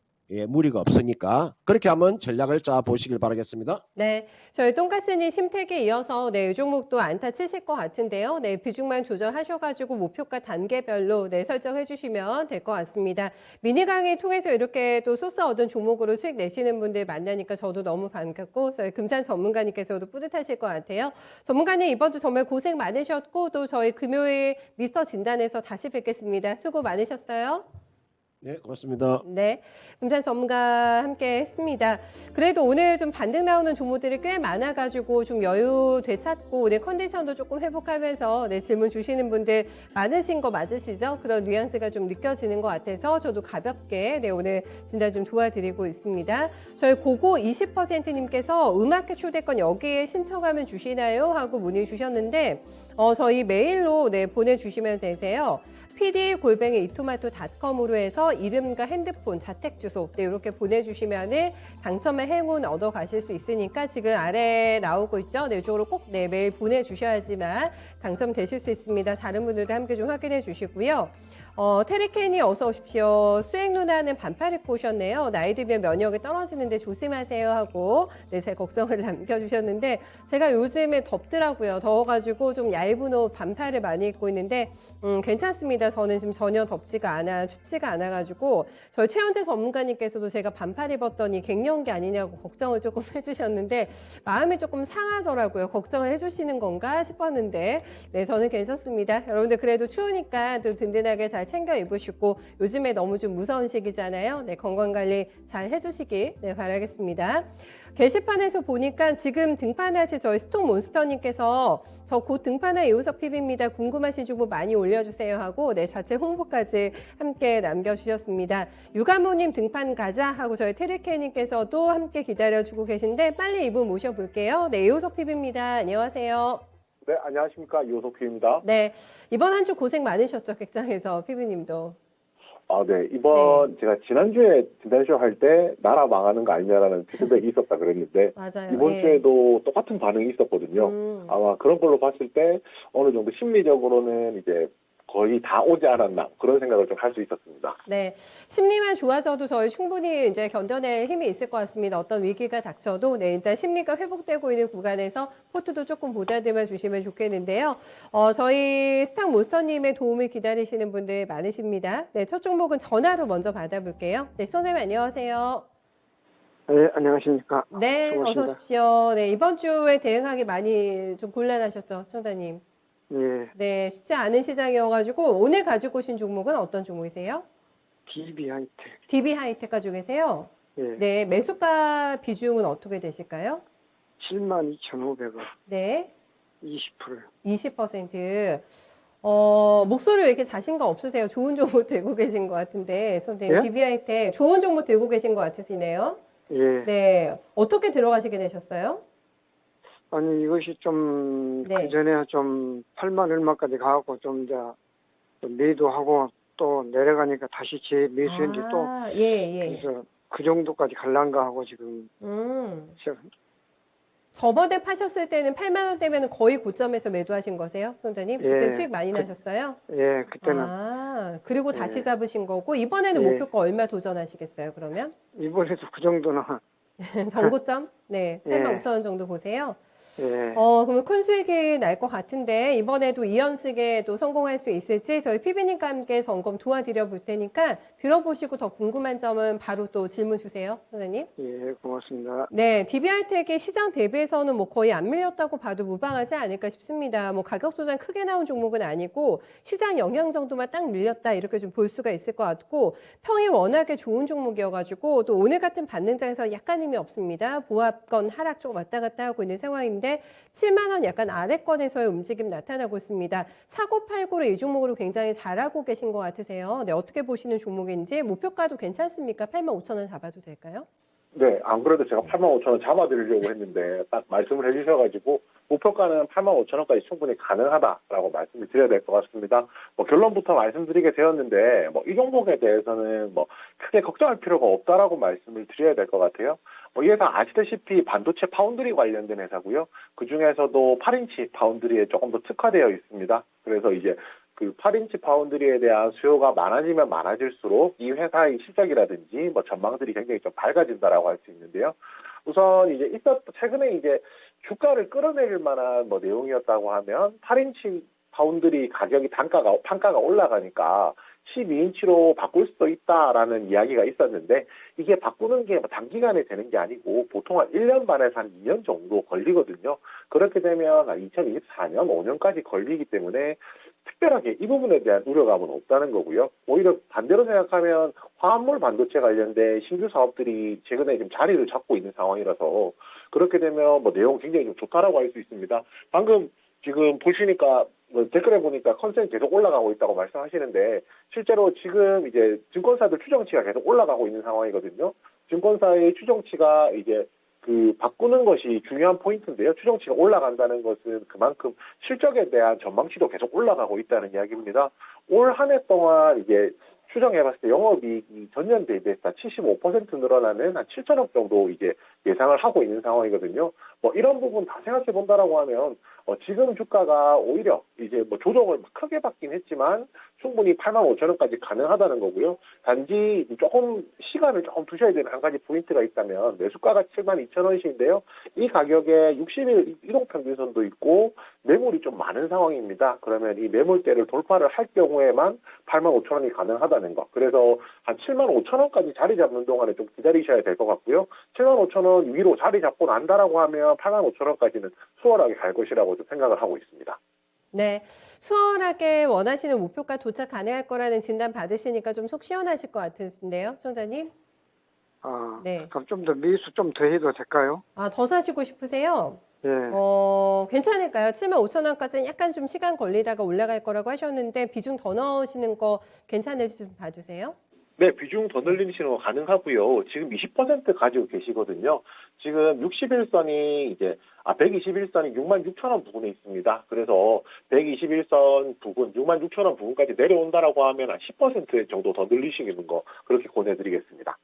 Speaker 3: 무리가 없으니까 그렇게 한번 전략을 짜 보시길 바라겠습니다.
Speaker 2: 네, 저희 똥가스님 심택에 이어서 이 종목도 안타 치실 것 같은데요. 비중만 조절하셔가지고 목표가 단계별로 설정해 주시면 될 것 같습니다. 미니 강의 통해서 이렇게 또 소스 얻은 종목으로 수익 내시는 분들 만나니까 저도 너무 반갑고 저희 금산 전문가님께서도 뿌듯하실 것 같아요. 전문가님 이번 주 정말 고생 많으셨고 또 저희 금요일 미스터 진단에서 다시 뵙겠습니다. 수고 많으셨어요.
Speaker 3: 네, 고맙습니다.
Speaker 2: 네, 금산 전문가 함께 했습니다. 그래도 오늘 좀 반등 나오는 종목들이 꽤 많아가지고 좀 여유 되찾고 오늘 컨디션도 조금 회복하면서 질문 주시는 분들 많으신 거 맞으시죠? 그런 뉘앙스가 좀 느껴지는 것 같아서 저도 가볍게 오늘 진단 좀 도와드리고 있습니다. 저희 고고 20%님께서 음악회 초대권 여기에 신청하면 주시나요? 하고 문의 주셨는데 저희 메일로 보내주시면 되세요. pd@이토마토.com으로 해서 이름과 핸드폰, 자택 주소 이렇게 보내주시면 당첨의 행운 얻어 가실 수 있으니까 지금 아래 나오고 있죠. 이쪽으로 꼭 메일 보내주셔야지만 당첨되실 수 있습니다. 다른 분들도 함께 좀 확인해 주시고요. 테리케인이 어서 오십시오. 수행 누나는 반팔 입고 오셨네요. 나이 들면 면역이 떨어지는데 조심하세요 하고 제 걱정을 남겨주셨는데 제가 요즘에 덥더라고요. 더워가지고 좀 얇은 옷 반팔을 많이 입고 있는데 괜찮습니다. 저는 지금 전혀 춥지가 않아가지고 저희 최현재 전문가님께서도 제가 반팔 입었더니 갱년기 아니냐고 걱정을 조금 해주셨는데 마음이 조금 상하더라고요. 걱정을 해주시는 건가 싶었는데 저는 괜찮습니다. 여러분들 그래도 추우니까 또 든든하게 잘 챙겨 입으시고 요즘에 너무 좀 무서운 시기잖아요. 건강관리 잘 해주시기 바라겠습니다. 게시판에서 보니까 지금 등판하실 저희 스톡몬스터님께서 저 곧 등판할 이호석 PB입니다. 궁금하신 정보 많이 올려주세요 하고 자체 홍보까지 함께 남겨주셨습니다. 유가모님 등판 가자 하고 저희 테리케님께서도 함께 기다려주고 계신데 빨리 이분 모셔볼게요. 이호석 PB입니다. 안녕하세요.
Speaker 4: 네, 안녕하십니까. 이호석 PB입니다.
Speaker 2: 네, 이번 한 주 고생 많으셨죠, 객장에서 PB님도.
Speaker 4: 네. 이번 제가 지난주에 진단쇼 할 때 나라 망하는 거 아니냐라는 피드백이 있었다 그랬는데
Speaker 2: 맞아요.
Speaker 4: 이번 주에도 똑같은 반응이 있었거든요. 아마 그런 걸로 봤을 때 어느 정도 심리적으로는 이제 거의 다 오지 않았나 그런 생각을 좀 할 수 있었습니다.
Speaker 2: 네, 심리만 좋아져도 저희 충분히 이제 견뎌낼 힘이 있을 것 같습니다. 어떤 위기가 닥쳐도 네, 일단 심리가 회복되고 있는 구간에서 포트도 조금 보다듬어 주시면 좋겠는데요. 저희 스탁몬스터님의 도움을 기다리시는 분들 많으십니다. 네, 첫 종목은 전화로 먼저 받아볼게요. 네, 선생님 안녕하세요.
Speaker 5: 네, 안녕하십니까.
Speaker 2: 네,
Speaker 5: 수고하십니다.
Speaker 2: 어서 오십시오. 네, 이번 주에 대응하기 많이 좀 곤란하셨죠, 청자님?
Speaker 5: 예,
Speaker 2: 네, 쉽지 않은 시장이어가지고 오늘 가지고 오신 종목은 어떤 종목이세요?
Speaker 5: DB 하이텍.
Speaker 2: DB 하이텍 가지고 계세요?
Speaker 5: 예,
Speaker 2: 네, 매수가 비중은 어떻게 되실까요?
Speaker 5: 72,500원,
Speaker 2: 네,
Speaker 5: 20%.
Speaker 2: 20%. 목소리 왜 이렇게 자신감 없으세요? 좋은 종목 들고 계신 것 같은데, 선생님,
Speaker 5: 예?
Speaker 2: DB 하이텍 좋은 종목 들고 계신 것 같으시네요.
Speaker 5: 예.
Speaker 2: 네, 어떻게 들어가시게 되셨어요?
Speaker 5: 아니, 이것이 좀,
Speaker 2: 네.
Speaker 5: 그전에 좀 8만 얼마까지 가고 좀 이제 좀 매도하고 또 내려가니까 다시 재매수했는데 또,
Speaker 2: 예.
Speaker 5: 그래서 그 정도까지 갈란가 하고 지금,
Speaker 2: 저번에 파셨을 때는 8만 원대면 거의 고점에서 매도하신 거세요, 손자님? 그때
Speaker 5: 예.
Speaker 2: 수익 많이 나셨어요?
Speaker 5: 예, 그때는,
Speaker 2: 그리고 다시
Speaker 5: 예.
Speaker 2: 잡으신 거고, 이번에는
Speaker 5: 예.
Speaker 2: 목표가 얼마 도전하시겠어요, 그러면?
Speaker 5: 이번에도 그 정도는,
Speaker 2: 전고점? 네,
Speaker 5: 예.
Speaker 2: 8만 5천 원 정도 보세요.
Speaker 5: 예,
Speaker 2: 그러면 큰 수익이 날 것 같은데, 이번에도 2연승에 또 성공할 수 있을지 저희 PB님과 함께 점검 도와드려 볼 테니까 들어보시고 더 궁금한 점은 바로 또 질문 주세요, 선생님.
Speaker 5: 예, 고맙습니다.
Speaker 2: 네, DB하이텍이 시장 대비해서는 뭐 거의 안 밀렸다고 봐도 무방하지 않을까 싶습니다. 뭐 가격 조정 크게 나온 종목은 아니고 시장 영향 정도만 딱 밀렸다 이렇게 좀 볼 수가 있을 것 같고 평이 워낙에 좋은 종목이어가지고 또 오늘 같은 반등장에서 약간 힘이 없습니다. 보합권 하락 쪽 왔다 갔다 하고 있는 상황인데 7만 원 약간 아래권에서의 움직임 나타나고 있습니다. 사고팔고로 이 종목으로 굉장히 잘하고 계신 것 같으세요. 네, 어떻게 보시는 종목인지 목표가도 괜찮습니까? 8만 5천 원 잡아도 될까요?
Speaker 4: 네, 안 그래도 제가 85,000원 잡아드리려고 했는데 딱 말씀을 해주셔가지고 목표가는 85,000원까지 충분히 가능하다라고 말씀을 드려야 될 것 같습니다. 뭐 결론부터 말씀드리게 되었는데 뭐 이 종목에 대해서는 뭐 크게 걱정할 필요가 없다라고 말씀을 드려야 될 것 같아요. 이 회사 아시다시피 반도체 파운드리 관련된 회사고요. 그 중에서도 8인치 파운드리에 조금 더 특화되어 있습니다. 그래서 이제 그 8인치 파운드리에 대한 수요가 많아지면 많아질수록 이 회사의 실적이라든지 뭐 전망들이 굉장히 좀 밝아진다라고 할 수 있는데요. 우선 이제 최근에 이제 주가를 끌어내릴 만한 뭐 내용이었다고 하면 8인치 파운드리 가격이 판가가 올라가니까 12인치로 바꿀 수도 있다라는 이야기가 있었는데 이게 바꾸는 게 단기간에 되는 게 아니고 보통 한 1년 반에서 한 2년 정도 걸리거든요. 그렇게 되면 한 2024년, 5년까지 걸리기 때문에 특별하게 이 부분에 대한 우려감은 없다는 거고요. 오히려 반대로 생각하면 화합물 반도체 관련된 신규 사업들이 최근에 좀 자리를 잡고 있는 상황이라서 그렇게 되면 뭐 내용 굉장히 좀 좋다라고 할 수 있습니다. 방금 지금 보시니까 댓글에 보니까 컨센이 계속 올라가고 있다고 말씀하시는데 실제로 지금 이제 증권사들 추정치가 계속 올라가고 있는 상황이거든요. 증권사의 추정치가 이제 그 바꾸는 것이 중요한 포인트인데요. 추정치가 올라간다는 것은 그만큼 실적에 대한 전망치도 계속 올라가고 있다는 이야기입니다. 올 한 해 동안 이제 추정해봤을 때 영업이익이 전년 대비해서 75% 늘어나는 한 7천억 정도 이제 예상을 하고 있는 상황이거든요. 뭐 이런 부분 다 생각해 본다라고 하면 지금 주가가 오히려 이제 뭐 조정을 크게 받긴 했지만 충분히 8만 5천 원까지 가능하다는 거고요. 단지 조금 시간을 조금 두셔야 되는 한 가지 포인트가 있다면 매수가가 7만 2천 원이신데요. 이 가격에 60일 이동평균선도 있고 매물이 좀 많은 상황입니다. 그러면 이 매물대를 돌파를 할 경우에만 8만 5천 원이 가능하다는 거. 그래서 한 7만 5천 원까지 자리 잡는 동안에 좀 기다리셔야 될 것 같고요. 7만 5천 원 위로 자리 잡고 난다라고 하면 8만 5천 원까지는 수월하게 갈 것이라고 좀 생각을 하고 있습니다.
Speaker 2: 네, 수월하게 원하시는 목표가 도착 가능할 거라는 진단 받으시니까 좀 속 시원하실 것 같으신데요, 총장님? 네.
Speaker 5: 그럼 좀 더 매수 좀 더 해도 될까요?
Speaker 2: 더 사시고 싶으세요?
Speaker 5: 예,
Speaker 2: 괜찮을까요? 7만 5천 원까지는 약간 좀 시간 걸리다가 올라갈 거라고 하셨는데 비중 더 넣으시는 거 괜찮을지 좀 봐주세요.
Speaker 4: 네, 비중 더 늘리시는 거 가능하고요. 지금 20% 가지고 계시거든요. 지금 61선이 이제 121선이 6만 6천 원 부근에 있습니다. 그래서 121선 부근, 6만 6천 원 부근까지 내려온다라고 하면 한 10% 정도 더 늘리시는 거 그렇게 권해드리겠습니다.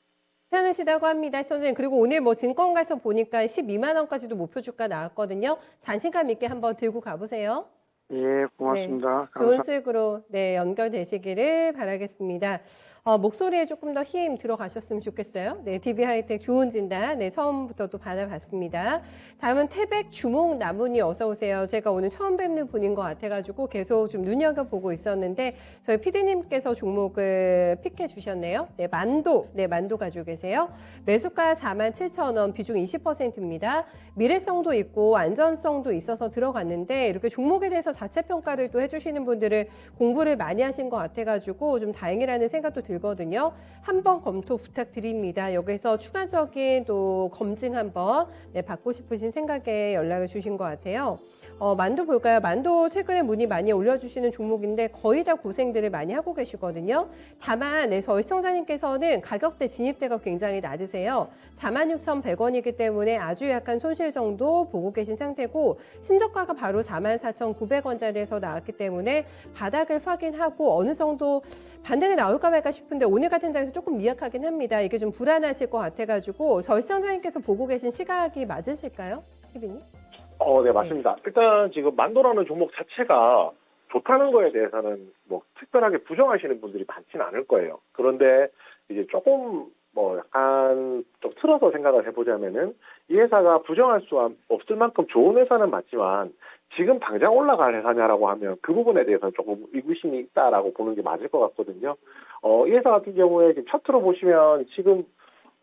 Speaker 2: 괜찮으시다고 합니다, 선생님. 그리고 오늘 뭐 증권 가서 보니까 12만 원까지도 목표 주가 나왔거든요. 자신감 있게 한번 들고 가보세요.
Speaker 5: 예, 고맙습니다.
Speaker 2: 좋은
Speaker 5: 감사.
Speaker 2: 수익으로 네, 연결되시기를 바라겠습니다. 목소리에 조금 더 힘 들어가셨으면 좋겠어요. 네, DB하이텍 좋은 진단 네, 처음부터 또 받아봤습니다. 다음은 태백 주목나무니 어서 오세요. 제가 오늘 처음 뵙는 분인 것 같아가지고 계속 좀 눈여겨보고 있었는데 저희 PD님께서 종목을 픽해 주셨네요. 네, 만도 가지고 계세요. 매수가 47,000원, 비중 20%입니다. 미래성도 있고 안전성도 있어서 들어갔는데 이렇게 종목에 대해서 자체 평가를 또 해주시는 분들은 공부를 많이 하신 것 같아가지고 좀 다행이라는 생각도 들거든요. 한번 검토 부탁드립니다. 여기서 추가적인 또 검증 한번 네, 받고 싶으신 생각에 연락을 주신 것 같아요. 만도 볼까요? 만도 최근에 문의 많이 올려주시는 종목인데 거의 다 고생들을 많이 하고 계시거든요. 다만 네, 저희 시청자님께서는 가격대 진입대가 굉장히 낮으세요. 46,100원이기 때문에 아주 약간 손실 정도 보고 계신 상태고 신저가가 바로 44,900원짜리에서 나왔기 때문에 바닥을 확인하고 어느 정도 반등이 나올까 말까 싶은데 오늘 같은 장에서 조금 미약하긴 합니다. 이게 좀 불안하실 것 같아가지고 저희 시청자님께서 보고 계신 시각이 맞으실까요? 희빈님?
Speaker 4: 네, 맞습니다. 일단 지금 만도라는 종목 자체가 좋다는 거에 대해서는 뭐 특별하게 부정하시는 분들이 많지는 않을 거예요. 그런데 이제 조금 뭐 약간 좀 틀어서 생각을 해보자면은 이 회사가 부정할 수 없을 만큼 좋은 회사는 맞지만 지금 당장 올라갈 회사냐라고 하면 그 부분에 대해서 조금 의구심이 있다라고 보는 게 맞을 것 같거든요. 이 회사 같은 경우에 지금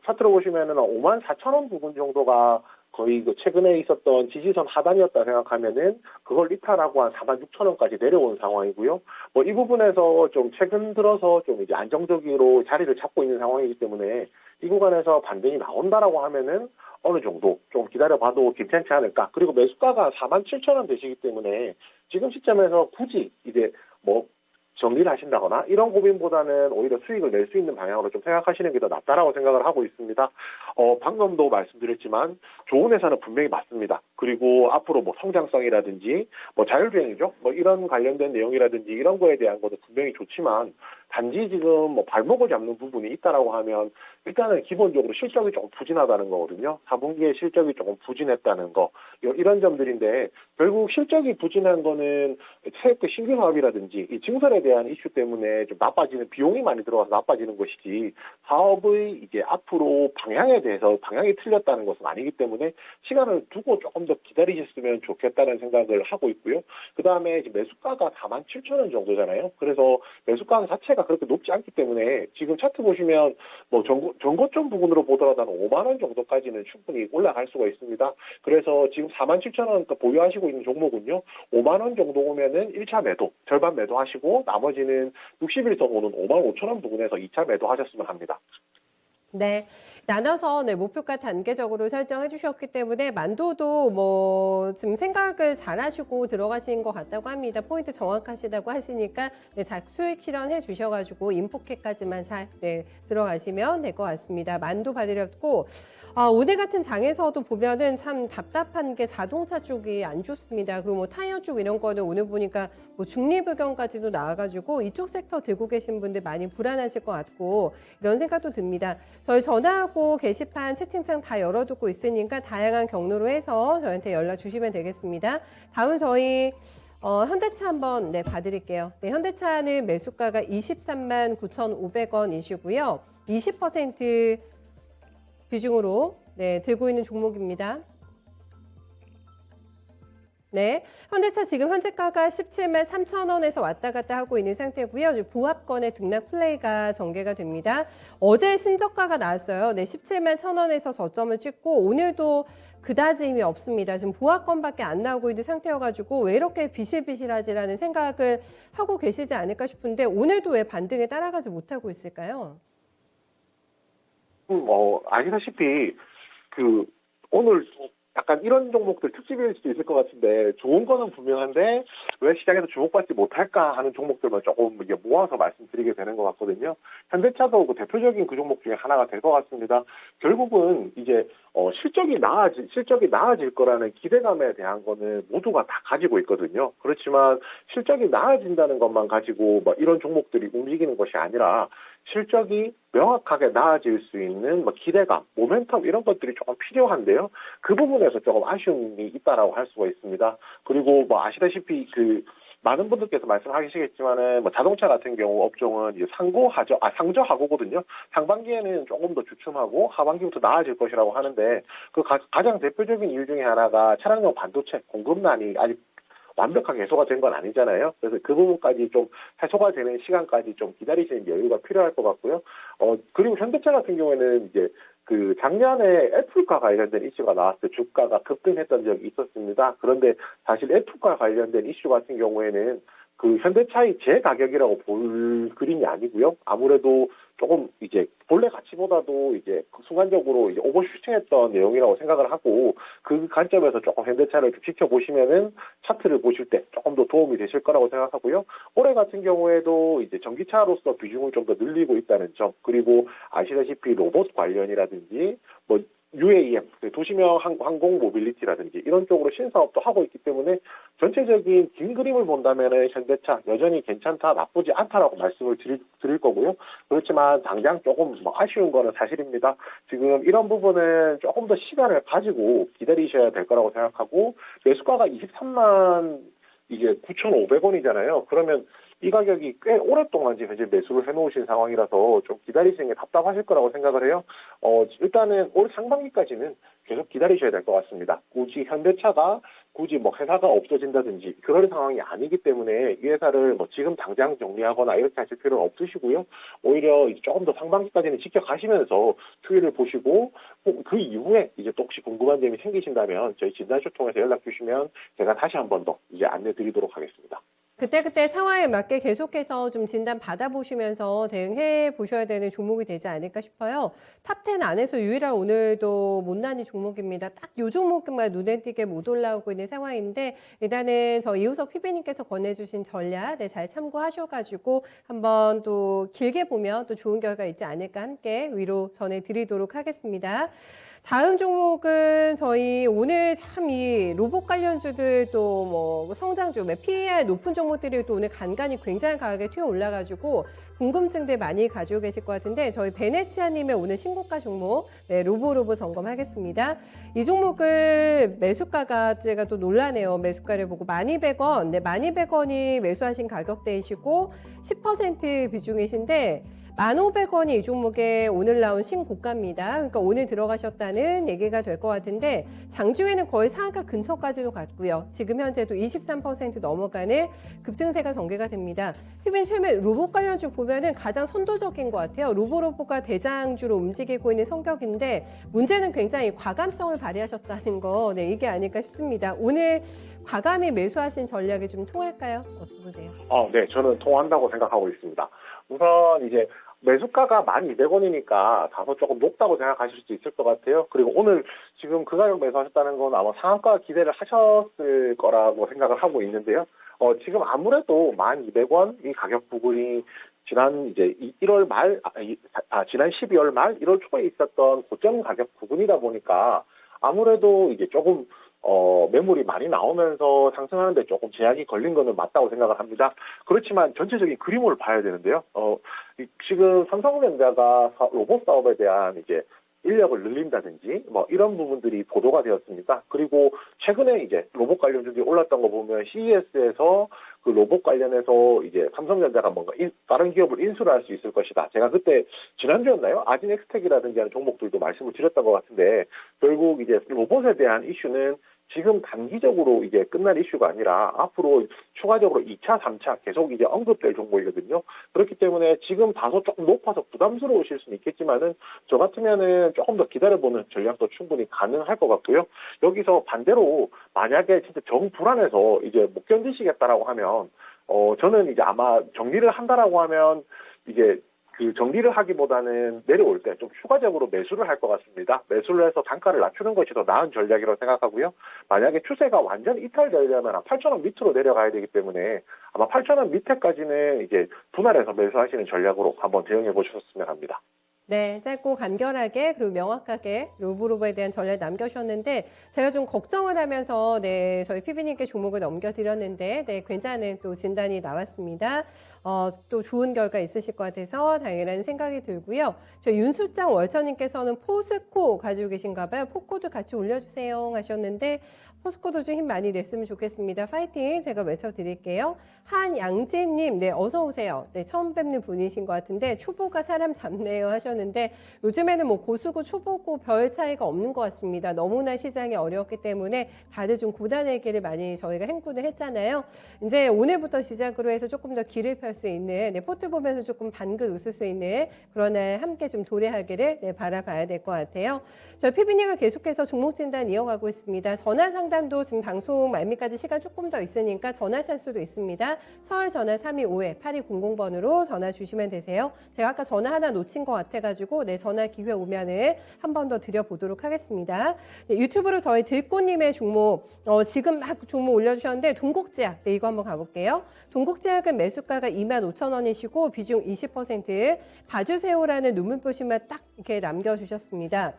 Speaker 4: 차트로 보시면은 54,000원 부분 정도가 거의 그 최근에 있었던 지지선 하단이었다 생각하면은 그걸 이탈하고 한 46,000원까지 내려온 상황이고요. 뭐 이 부분에서 좀 최근 들어서 좀 이제 안정적으로 자리를 잡고 있는 상황이기 때문에 이 구간에서 반등이 나온다라고 하면은 어느 정도 좀 기다려봐도 괜찮지 않을까. 그리고 매수가가 47,000원 되시기 때문에 지금 시점에서 굳이 이제 뭐 정리를 하신다거나 이런 고민보다는 오히려 수익을 낼 수 있는 방향으로 좀 생각하시는 게 더 낫다라고 생각을 하고 있습니다. 방금도 말씀드렸지만 좋은 회사는 분명히 맞습니다. 그리고 앞으로 뭐 성장성이라든지 뭐 자율주행이죠. 뭐 이런 관련된 내용이라든지 이런 거에 대한 것도 분명히 좋지만 단지 지금 뭐 발목을 잡는 부분이 있다라고 하면 일단은 기본적으로 실적이 조금 부진하다는 거거든요. 4분기에 실적이 조금 부진했다는 거 이런 점들인데 결국 실적이 부진한 거는 세액 신규 사업이라든지 이 증설에 대한 이슈 때문에 좀 나빠지는 비용이 많이 들어가서 나빠지는 것이지 사업의 이제 앞으로 방향에 대해서 방향이 틀렸다는 것은 아니기 때문에 시간을 두고 조금 더 기다리셨으면 좋겠다는 생각을 하고 있고요. 그 다음에 매수가가 47,000원 정도잖아요. 그래서 매수가 자체가 그렇게 높지 않기 때문에 지금 차트 보시면 뭐 전고점 부분으로 보더라도 한 5만 원 정도까지는 충분히 올라갈 수가 있습니다. 그래서 지금 47,000원 보유하시고 있는 종목은요. 5만 원 정도 오면은 1차 매도, 절반 매도하시고 나머지는 60일선 오는 5만 5천 원 부분에서 2차 매도하셨으면 합니다.
Speaker 2: 네, 나눠서 네, 목표가 단계적으로 설정해 주셨기 때문에 만도도 뭐 지금 생각을 잘 하시고 들어가신 것 같다고 합니다. 포인트 정확하시다고 하시니까 네, 수익 실현해 주셔가지고 인포켓까지만 잘 네, 들어가시면 될 것 같습니다. 만도 받으렸고 오늘 같은 장에서도 보면은 참 답답한 게 자동차 쪽이 안 좋습니다. 그리고 뭐 타이어 쪽 이런 거는 오늘 보니까 뭐 중립의견까지도 나와가지고 이쪽 섹터 들고 계신 분들 많이 불안하실 것 같고 이런 생각도 듭니다. 저희 전화하고 게시판 채팅창 다 열어두고 있으니까 다양한 경로로 해서 저희한테 연락 주시면 되겠습니다. 다음 저희 현대차 한번 네, 봐드릴게요. 네, 현대차는 매수가가 23만 9,500원이시고요. 20% 비중으로 네, 들고 있는 종목입니다. 네, 현대차 지금 현재가가 17만 3,000원에서 왔다 갔다 하고 있는 상태고요. 보합권의 등락 플레이가 전개가 됩니다. 어제 신저가가 나왔어요. 네, 17만 1,000원에서 저점을 찍고 오늘도 그다지 힘이 없습니다. 지금 보합권밖에 안 나오고 있는 상태여가지고 왜 이렇게 비실비실하지라는 생각을 하고 계시지 않을까 싶은데 오늘도 왜 반등에 따라가지 못하고 있을까요?
Speaker 4: 아시다시피 오늘 약간 이런 종목들 특집일 수도 있을 것 같은데 좋은 거는 분명한데 왜 시장에서 주목받지 못할까 하는 종목들만 조금 이게 모아서 말씀드리게 되는 것 같거든요. 현대차도 그 대표적인 그 종목 중에 하나가 될 것 같습니다. 결국은 이제 실적이 나아질 거라는 기대감에 대한 거는 모두가 다 가지고 있거든요. 그렇지만 실적이 나아진다는 것만 가지고 뭐 이런 종목들이 움직이는 것이 아니라 실적이 명확하게 나아질 수 있는 뭐 기대감, 모멘텀 이런 것들이 조금 필요한데요. 그 부분에서 조금 아쉬움이 있다라고 할 수가 있습니다. 그리고 뭐 아시다시피 그 많은 분들께서 말씀하시겠지만은 뭐 자동차 같은 경우 업종은 이제 상저하고거든요. 상반기에는 조금 더 주춤하고 하반기부터 나아질 것이라고 하는데 그 가장 대표적인 이유 중에 하나가 차량용 반도체 공급난이 아직 완벽하게 해소가 된 건 아니잖아요. 그래서 그 부분까지 좀 해소가 되는 시간까지 좀 기다리시는 여유가 필요할 것 같고요. 그리고 현대차 같은 경우에는 이제 그 작년에 애플과 관련된 이슈가 나왔을 때 주가가 급등했던 적이 있었습니다. 그런데 사실 애플과 관련된 이슈 같은 경우에는 그 현대차의 제 가격이라고 볼 그림이 아니고요. 아무래도 조금 이제 본래 가치보다도 이제 순간적으로 이제 오버슈팅했던 내용이라고 생각을 하고 그 관점에서 조금 현대차를 좀 지켜보시면은 차트를 보실 때 조금 더 도움이 되실 거라고 생각하고요. 올해 같은 경우에도 이제 전기차로서 비중을 좀 더 늘리고 있다는 점, 그리고 아시다시피 로봇 관련이라든지 뭐 UAM, 도시명 항공 모빌리티라든지 이런 쪽으로 신사업도 하고 있기 때문에 전체적인 긴 그림을 본다면 현대차 여전히 괜찮다, 나쁘지 않다라고 말씀을 드릴 거고요. 그렇지만 당장 조금 뭐 아쉬운 거는 사실입니다. 지금 이런 부분은 조금 더 시간을 가지고 기다리셔야 될 거라고 생각하고 매수가가 23만 이게 9,500원이잖아요. 그러면 이 가격이 꽤 오랫동안 지금 현재 매수를 해놓으신 상황이라서 좀 기다리시는 게 답답하실 거라고 생각을 해요. 일단은 올 상반기까지는 계속 기다리셔야 될 것 같습니다. 굳이 현대차가 굳이 뭐 회사가 없어진다든지 그런 상황이 아니기 때문에 이 회사를 뭐 지금 당장 정리하거나 이렇게 하실 필요는 없으시고요. 오히려 이제 조금 더 상반기까지는 지켜가시면서 추이를 보시고 그 이후에 이제 또 혹시 궁금한 점이 생기신다면 저희 진단쇼 통해서 연락 주시면 제가 다시 한 번 더 이제 안내 드리도록 하겠습니다.
Speaker 2: 그때그때 상황에 맞게 계속해서 좀 진단 받아보시면서 대응해 보셔야 되는 종목이 되지 않을까 싶어요. 탑10 안에서 유일한 오늘도 못난이 종목입니다. 딱 이 종목만 눈에 띄게 못 올라오고 있는 상황인데 일단은 저 이우석 PB님께서 권해주신 전략 잘 참고하셔가지고 한번 또 길게 보면 또 좋은 결과 있지 않을까 함께 위로 전해드리도록 하겠습니다. 다음 종목은 저희 오늘 참 이 로봇 관련주들 또 뭐 성장주, PER 높은 종목들이 또 오늘 간간히 굉장히 강하게 튀어 올라가지고 궁금증들 많이 가지고 계실 것 같은데 저희 베네치아님의 오늘 신고가 종목 로보로보 점검하겠습니다. 이 종목을 매수가가 제가 또 놀라네요. 매수가를 보고 12,100원, 12,100원이 매수하신 가격대이시고 10% 비중이신데 1,500원이 이 종목에 오늘 나온 신고가입니다. 그러니까 오늘 들어가셨다는 얘기가 될 것 같은데 장중에는 거의 상한가 근처까지도 갔고요. 지금 현재도 23% 넘어가는 급등세가 전개가 됩니다. 피빈 최근에 로봇 관련주 보면은 가장 선도적인 것 같아요. 로보가 대장주로 움직이고 있는 성격인데 문제는 굉장히 과감성을 발휘하셨다는 거 이게 아닐까 싶습니다. 오늘 과감히 매수하신 전략이 좀 통할까요? 어떻게 보세요?
Speaker 4: 네, 저는 통한다고 생각하고 있습니다. 우선 이제 매수가가 12,200원이니까 다소 조금 높다고 생각하실 수도 있을 것 같아요. 그리고 오늘 지금 그 가격 매수하셨다는 건 아마 상한가 기대를 하셨을 거라고 생각을 하고 있는데요. 지금 아무래도 12,200원 이 가격 부분이 지난 이제 1월 말, 지난 12월 말, 1월 초에 있었던 고점 가격 부분이다 보니까 아무래도 이제 조금 매물이 많이 나오면서 상승하는데 조금 제약이 걸린 거는 맞다고 생각을 합니다. 그렇지만 전체적인 그림을 봐야 되는데요. 지금 삼성전자가 로봇 사업에 대한 이제 인력을 늘린다든지 뭐 이런 부분들이 보도가 되었습니다. 그리고 최근에 이제 로봇 관련주들이 올랐던 거 보면 CES에서 그 로봇 관련해서 이제 삼성전자가 뭔가 다른 기업을 인수를 할 수 있을 것이다. 제가 그때 지난주였나요? 아진엑스텍이라든지 하는 종목들도 말씀을 드렸던 것 같은데 결국 이제 로봇에 대한 이슈는 지금 단기적으로 이제 끝날 이슈가 아니라 앞으로 추가적으로 2차, 3차 계속 이제 언급될 종목이거든요. 그렇기 때문에 지금 다소 조금 높아서 부담스러우실 수는 있겠지만은 저 같으면은 조금 더 기다려보는 전략도 충분히 가능할 것 같고요. 여기서 반대로 만약에 진짜 정 불안해서 이제 못 견디시겠다라고 하면 저는 이제 아마 정리를 한다라고 하면 이제 그 정리를 하기보다는 내려올 때 좀 추가적으로 매수를 할 것 같습니다. 매수를 해서 단가를 낮추는 것이 더 나은 전략이라고 생각하고요. 만약에 추세가 완전 이탈되려면 8,000원 밑으로 내려가야 되기 때문에 아마 8,000원 밑에까지는 이제 분할해서 매수하시는 전략으로 한번 대응해 보셨으면 합니다.
Speaker 2: 네, 짧고 간결하게 그리고 명확하게 로보에 대한 전략 남겨주셨는데 제가 좀 걱정을 하면서 저희 PB님께 종목을 넘겨드렸는데 괜찮은 또 진단이 나왔습니다. 또 좋은 결과 있으실 것 같아서 다행이라는 생각이 들고요. 저 윤수장 월처님께서는 포스코 가지고 계신가 봐요. 포코도 같이 올려주세요 하셨는데 포스코도 좀 힘 많이 냈으면 좋겠습니다. 파이팅 제가 외쳐드릴게요. 한양진님, 네, 어서 오세요. 네, 처음 뵙는 분이신 것 같은데 초보가 사람 잡네요 하셨는데 요즘에는 뭐 고수고 초보고 별 차이가 없는 것 같습니다. 너무나 시장이 어려웠기 때문에 다들 좀 고단의 길을 많이 저희가 행군을 했잖아요. 이제 오늘부터 시작으로 해서 조금 더 길을 펼 수 있는, 네, 포트 보면서 조금 방긋 웃을 수 있는 그런 날 함께 좀 도래하기를, 네, 바라봐야 될 것 같아요. 저희 PB님과 계속해서 종목 진단 이어가고 있습니다. 전화 상담도 지금 방송 말미까지 시간 조금 더 있으니까 전화 살 수도 있습니다. 서울 전화 325-8200번으로 전화 주시면 되세요. 제가 아까 전화 하나 놓친 것 같아가지고 네, 전화 기회 오면은 한 번 더 드려보도록 하겠습니다. 네, 유튜브로 저희 들꽃님의 종목 지금 막 종목 올려주셨는데 동국제약, 네, 이거 한번 가볼게요. 동국제약은 매수가가 25,000원이시고 비중 20%, 봐주세요라는 눈물표시만 딱 이렇게 남겨주셨습니다.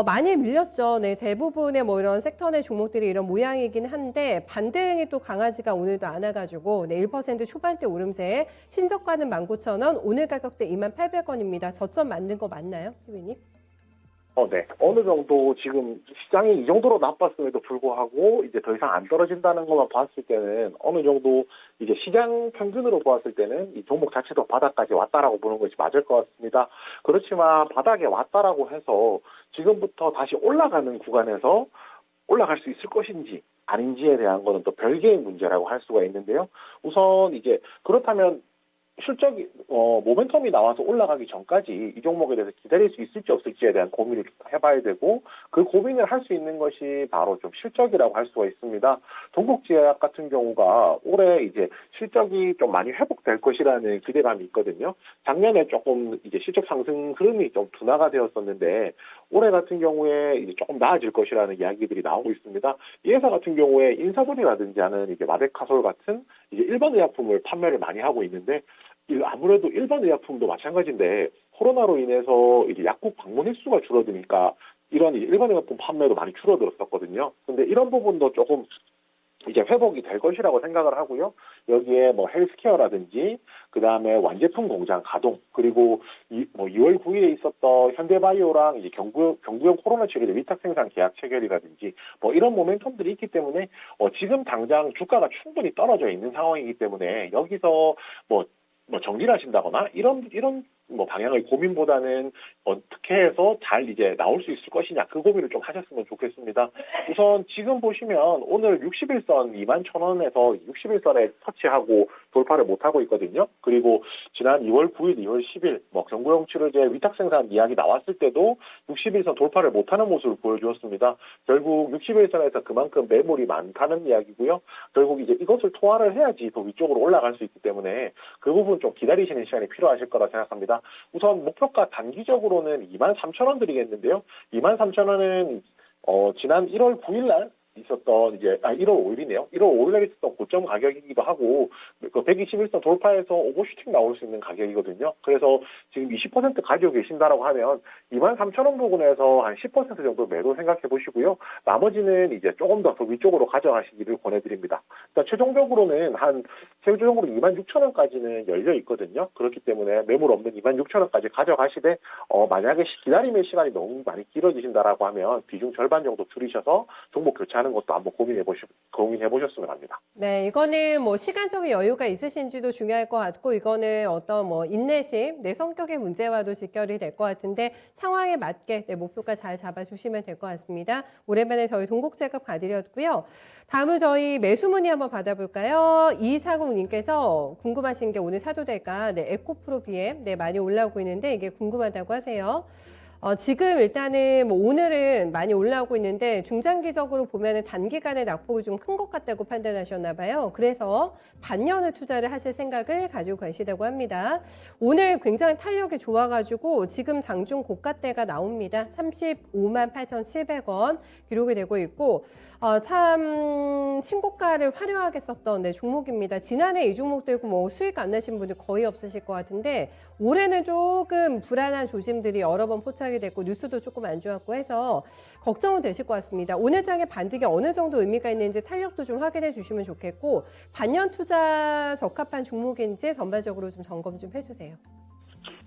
Speaker 2: 많이 밀렸죠. 네, 대부분의 뭐 이런 섹터 내 종목들이 이런 모양이긴 한데 반등이 또 강하지가 오늘도 않아가지고 네, 1% 초반대 오름세, 신저가는 19,000원, 오늘 가격대 28,000원입니다. 저점 만든 거 맞나요, 피비님?
Speaker 4: 네. 어느 정도 지금 시장이 이 정도로 나빴음에도 불구하고 이제 더 이상 안 떨어진다는 것만 봤을 때는 어느 정도 이제 시장 평균으로 보았을 때는 이 종목 자체도 바닥까지 왔다라고 보는 것이 맞을 것 같습니다. 그렇지만 바닥에 왔다라고 해서 지금부터 다시 올라가는 구간에서 올라갈 수 있을 것인지 아닌지에 대한 거는 또 별개의 문제라고 할 수가 있는데요. 우선 이제 그렇다면 실적이 모멘텀이 나와서 올라가기 전까지 이 종목에 대해서 기다릴 수 있을지 없을지에 대한 고민을 해봐야 되고 그 고민을 할 수 있는 것이 바로 좀 실적이라고 할 수가 있습니다. 동국제약 같은 경우가 올해 이제 실적이 좀 많이 회복될 것이라는 기대감이 있거든요. 작년에 조금 이제 실적 상승 흐름이 좀 둔화가 되었었는데 올해 같은 경우에 이제 조금 나아질 것이라는 이야기들이 나오고 있습니다. 이 회사 같은 경우에 인사돌이라든지 하는 이제 마데카솔 같은 이제 일반 의약품을 판매를 많이 하고 있는데 아무래도 일반 의약품도 마찬가지인데 코로나로 인해서 이제 약국 방문 횟수가 줄어드니까 이런 일반 의약품 판매도 많이 줄어들었었거든요. 근데 이런 부분도 조금 이제 회복이 될 것이라고 생각을 하고요. 여기에 뭐 헬스케어라든지 그다음에 완제품 공장 가동 그리고 2월 9일에 있었던 현대바이오랑 이제 경구용 코로나 치료제 위탁 생산 계약 체결이라든지 뭐 이런 모멘텀들이 있기 때문에 지금 당장 주가가 충분히 떨어져 있는 상황이기 때문에 여기서 뭐 정리를 하신다거나 이런 뭐 방향의 고민보다는 어떻게 해서 잘 이제 나올 수 있을 것이냐 그 고민을 좀 하셨으면 좋겠습니다. 우선 지금 보시면 오늘 61선 21,000원에서 61선에 터치하고 돌파를 못하고 있거든요. 그리고 지난 2월 9일, 2월 10일 뭐 경구용 치료제 위탁 생산 이야기 나왔을 때도 61선 돌파를 못하는 모습을 보여주었습니다. 결국 61선에서 그만큼 매물이 많다는 이야기고요. 결국 이제 이것을 토화를 해야지 더 위쪽으로 올라갈 수 있기 때문에 그 부분 좀 기다리시는 시간이 필요하실 거라 생각합니다. 우선 목표가 단기적으로는 23,000원 드리겠는데요. 23,000원은 지난 1월 9일 날 있었던 1월 5일이네요. 1월 5일에 있었던 고점 가격이기도 하고 그 121선 돌파해서 오버슈팅 나올 수 있는 가격이거든요. 그래서 지금 20% 가지고 계신다라고 하면 23,000원 부근에서 한 10% 정도 매도 생각해 보시고요. 나머지는 이제 조금 더 위쪽으로 가져가시기를 권해드립니다. 일단 최종적으로는 최종적으로 26,000원까지는 열려 있거든요. 그렇기 때문에 매물 없는 26,000원까지 가져가시되 만약에 기다림의 시간이 너무 많이 길어지신다라고 하면 비중 절반 정도 줄이셔서 종목 교체하는 것도 한번 고민해 보셨으면 합니다.
Speaker 2: 네, 이거는 뭐 시간적인 여유가 있으신지도 중요할 것 같고 이거는 어떤 뭐 인내심, 내 성격의 문제와도 직결이 될 것 같은데 상황에 맞게 내 목표가 잘 잡아주시면 될 것 같습니다. 오랜만에 저희 동국제약 봐드렸고요. 다음은 저희 매수 문의 한번 받아볼까요? 2240님께서 궁금하신 게 오늘 사도 될까? 네, 에코프로 BM 네, 많이 올라오고 있는데 이게 궁금하다고 하세요. 지금 일단은 뭐 오늘은 많이 올라오고 있는데 중장기적으로 보면은 단기간에 낙폭이 좀 큰 것 같다고 판단하셨나 봐요. 그래서 반년을 투자를 하실 생각을 가지고 계시다고 합니다. 오늘 굉장히 탄력이 좋아가지고 지금 장중 고가대가 나옵니다. 358,700원 기록이 되고 있고 참 신고가를 화려하게 썼던 종목입니다. 지난해 이 종목 들고 뭐 수익 안 내신 분들 거의 없으실 것 같은데 올해는 조금 불안한 조짐들이 여러 번 포착이 됐고 뉴스도 조금 안 좋았고 해서 걱정은 되실 것 같습니다. 오늘 장의 반등이 어느 정도 의미가 있는지 탄력도 좀 확인해 주시면 좋겠고 반년 투자 적합한 종목인지 전반적으로 좀 점검 좀 해주세요.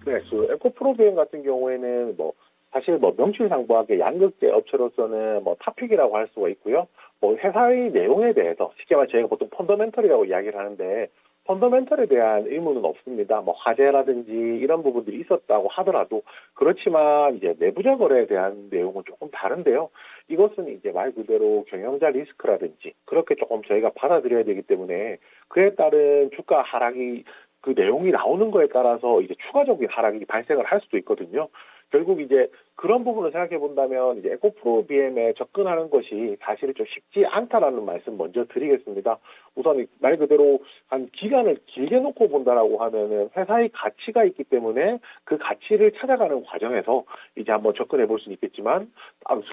Speaker 4: 네, 그 에코프로비엠 같은 경우에는 사실 명실상부하게 양극재 업체로서는 탑픽이라고 할 수가 있고요. 회사의 내용에 대해서 쉽게 말해 저희가 보통 펀더멘털이라고 이야기를 하는데 펀더멘털에 대한 의무는 없습니다. 화재라든지 이런 부분들이 있었다고 하더라도 그렇지만 이제 내부자 거래에 대한 내용은 조금 다른데요. 이것은 이제 말 그대로 경영자 리스크라든지 그렇게 조금 저희가 받아들여야 되기 때문에 그에 따른 주가 하락이 그 내용이 나오는 거에 따라서 이제 추가적인 하락이 발생을 할 수도 있거든요. 결국 이제 그런 부분을 생각해 본다면 이제 에코프로비엠에 접근하는 것이 사실 좀 쉽지 않다라는 말씀 먼저 드리겠습니다. 우선 말 그대로 한 기간을 길게 놓고 본다라고 하면은 회사의 가치가 있기 때문에 그 가치를 찾아가는 과정에서 이제 한번 접근해 볼 수는 있겠지만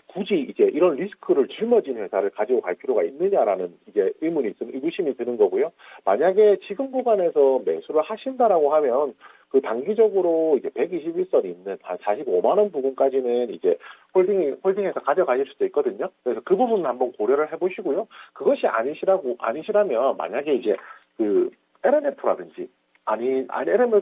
Speaker 4: 굳이 이제 이런 리스크를 짊어진 회사를 가지고 갈 필요가 있느냐라는 이제 의구심이 드는 거고요. 만약에 지금 구간에서 매수를 하신다라고 하면 그 단기적으로 이제 121선이 있는 한 45만 원 부분까지는 이제 홀딩해서 가져가실 수도 있거든요. 그래서 그 부분은 한번 고려를 해보시고요. 그것이 아니시라면 만약에 이제 그 LNF라든지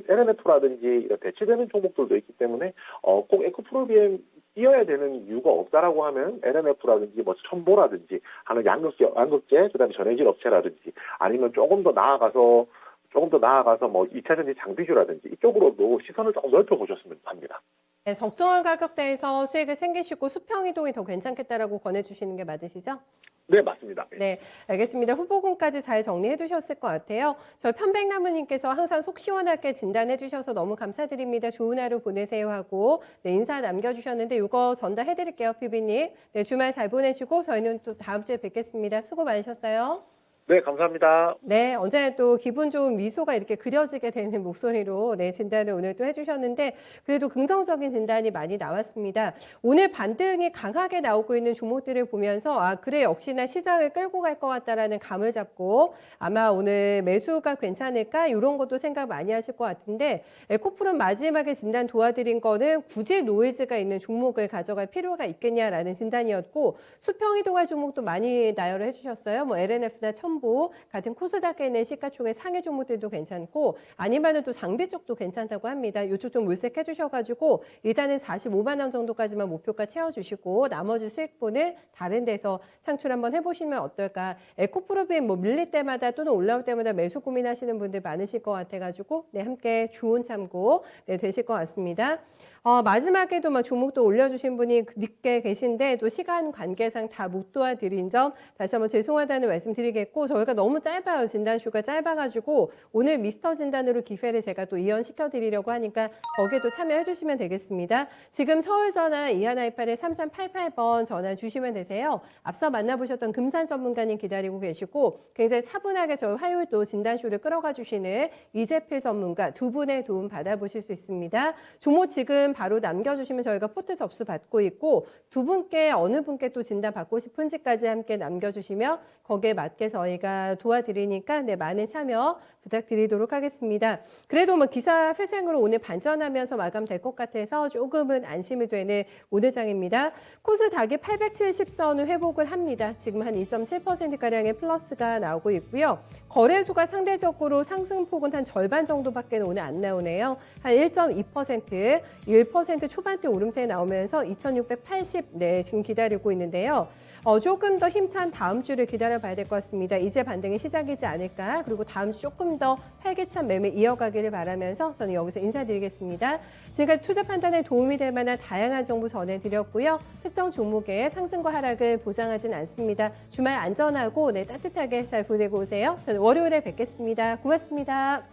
Speaker 4: LNF라든지 이런 대치되는 종목들도 있기 때문에 꼭 에코프로비엠 이어야 되는 이유가 없다라고 하면 LNF라든지 첨보라든지 하는 양극재 그다음에 전해질 업체라든지 아니면 조금 더 나아가서 2차전지 장비주라든지 이쪽으로도 시선을 조금 넓혀보셨으면 합니다.
Speaker 2: 네, 적정한 가격대에서 수익을 챙기시고 수평 이동이 더 괜찮겠다라고 권해주시는 게 맞으시죠?
Speaker 4: 네, 맞습니다.
Speaker 2: 네, 알겠습니다. 후보군까지 잘 정리해 두셨을 것 같아요. 저희 편백나무님께서 항상 속 시원하게 진단해 주셔서 너무 감사드립니다. 좋은 하루 보내세요 하고 인사 남겨주셨는데 이거 전달해 드릴게요, 피비님. 네, 주말 잘 보내시고 저희는 또 다음 주에 뵙겠습니다. 수고 많으셨어요.
Speaker 4: 네, 감사합니다.
Speaker 2: 네, 언제나 또 기분 좋은 미소가 이렇게 그려지게 되는 목소리로 진단을 오늘 또 해주셨는데 그래도 긍정적인 진단이 많이 나왔습니다. 오늘 반등이 강하게 나오고 있는 종목들을 보면서 그래 역시나 시장을 끌고 갈 것 같다라는 감을 잡고 아마 오늘 매수가 괜찮을까 이런 것도 생각 많이 하실 것 같은데 에코프로 마지막에 진단 도와드린 거는 굳이 노이즈가 있는 종목을 가져갈 필요가 있겠냐라는 진단이었고 수평 이동할 종목도 많이 나열을 해주셨어요. LNF나 첨보 같은 코스닥에 있는 시가총액 상위 종목들도 괜찮고 아니면은 또 장비 쪽도 괜찮다고 합니다. 이쪽 좀 물색해 주셔가지고 일단은 45만 원 정도까지만 목표가 채워주시고 나머지 수익분을 다른 데서 창출 한번 해보시면 어떨까. 에코프로비엠 밀릴 때마다 또는 올라올 때마다 매수 고민하시는 분들 많으실 것 같아가지고 함께 좋은 참고 되실 것 같습니다. 마지막에도 종목도 올려주신 분이 늦게 계신데 또 시간 관계상 다 못 도와드린 점 다시 한번 죄송하다는 말씀 드리겠고 저희가 너무 짧아요. 진단쇼가 짧아가지고 오늘 미스터 진단으로 기회를 제가 또 이연시켜드리려고 하니까 거기에도 참여해 주시면 되겠습니다. 지금 서울전화 2128-3388번 전화 주시면 되세요. 앞서 만나보셨던 금산 전문가님 기다리고 계시고 굉장히 차분하게 저희 화요일도 진단쇼를 끌어가 주시는 이재필 전문가 두 분의 도움 받아보실 수 있습니다. 종목 지금 바로 남겨주시면 저희가 포트 접수 받고 있고 두 분께 어느 분께 또 진단 받고 싶은지까지 함께 남겨주시면 거기에 맞게 저희가 도와드리니까 많은 참여 부탁드리도록 하겠습니다. 그래도 기사 회생으로 오늘 반전하면서 마감될 것 같아서 조금은 안심이 되는 오늘장입니다. 코스닥이 870선을 회복을 합니다. 지금 한 2.7%가량의 플러스가 나오고 있고요. 거래소가 상대적으로 상승폭은 한 절반 정도밖에 오늘 안 나오네요. 한 1.2%, 1% 초반대 오름세 나오면서 2680 지금 기다리고 있는데요. 조금 더 힘찬 다음 주를 기다려봐야 될 것 같습니다. 이제 반등이 시작이지 않을까. 그리고 다음 주 조금 더 활기찬 매매 이어가기를 바라면서 저는 여기서 인사드리겠습니다. 지금까지 투자 판단에 도움이 될 만한 다양한 정보 전해드렸고요. 특정 종목의 상승과 하락을 보장하진 않습니다. 주말 안전하고 따뜻하게 잘 보내고 오세요. 저는 월요일에 뵙겠습니다. 고맙습니다.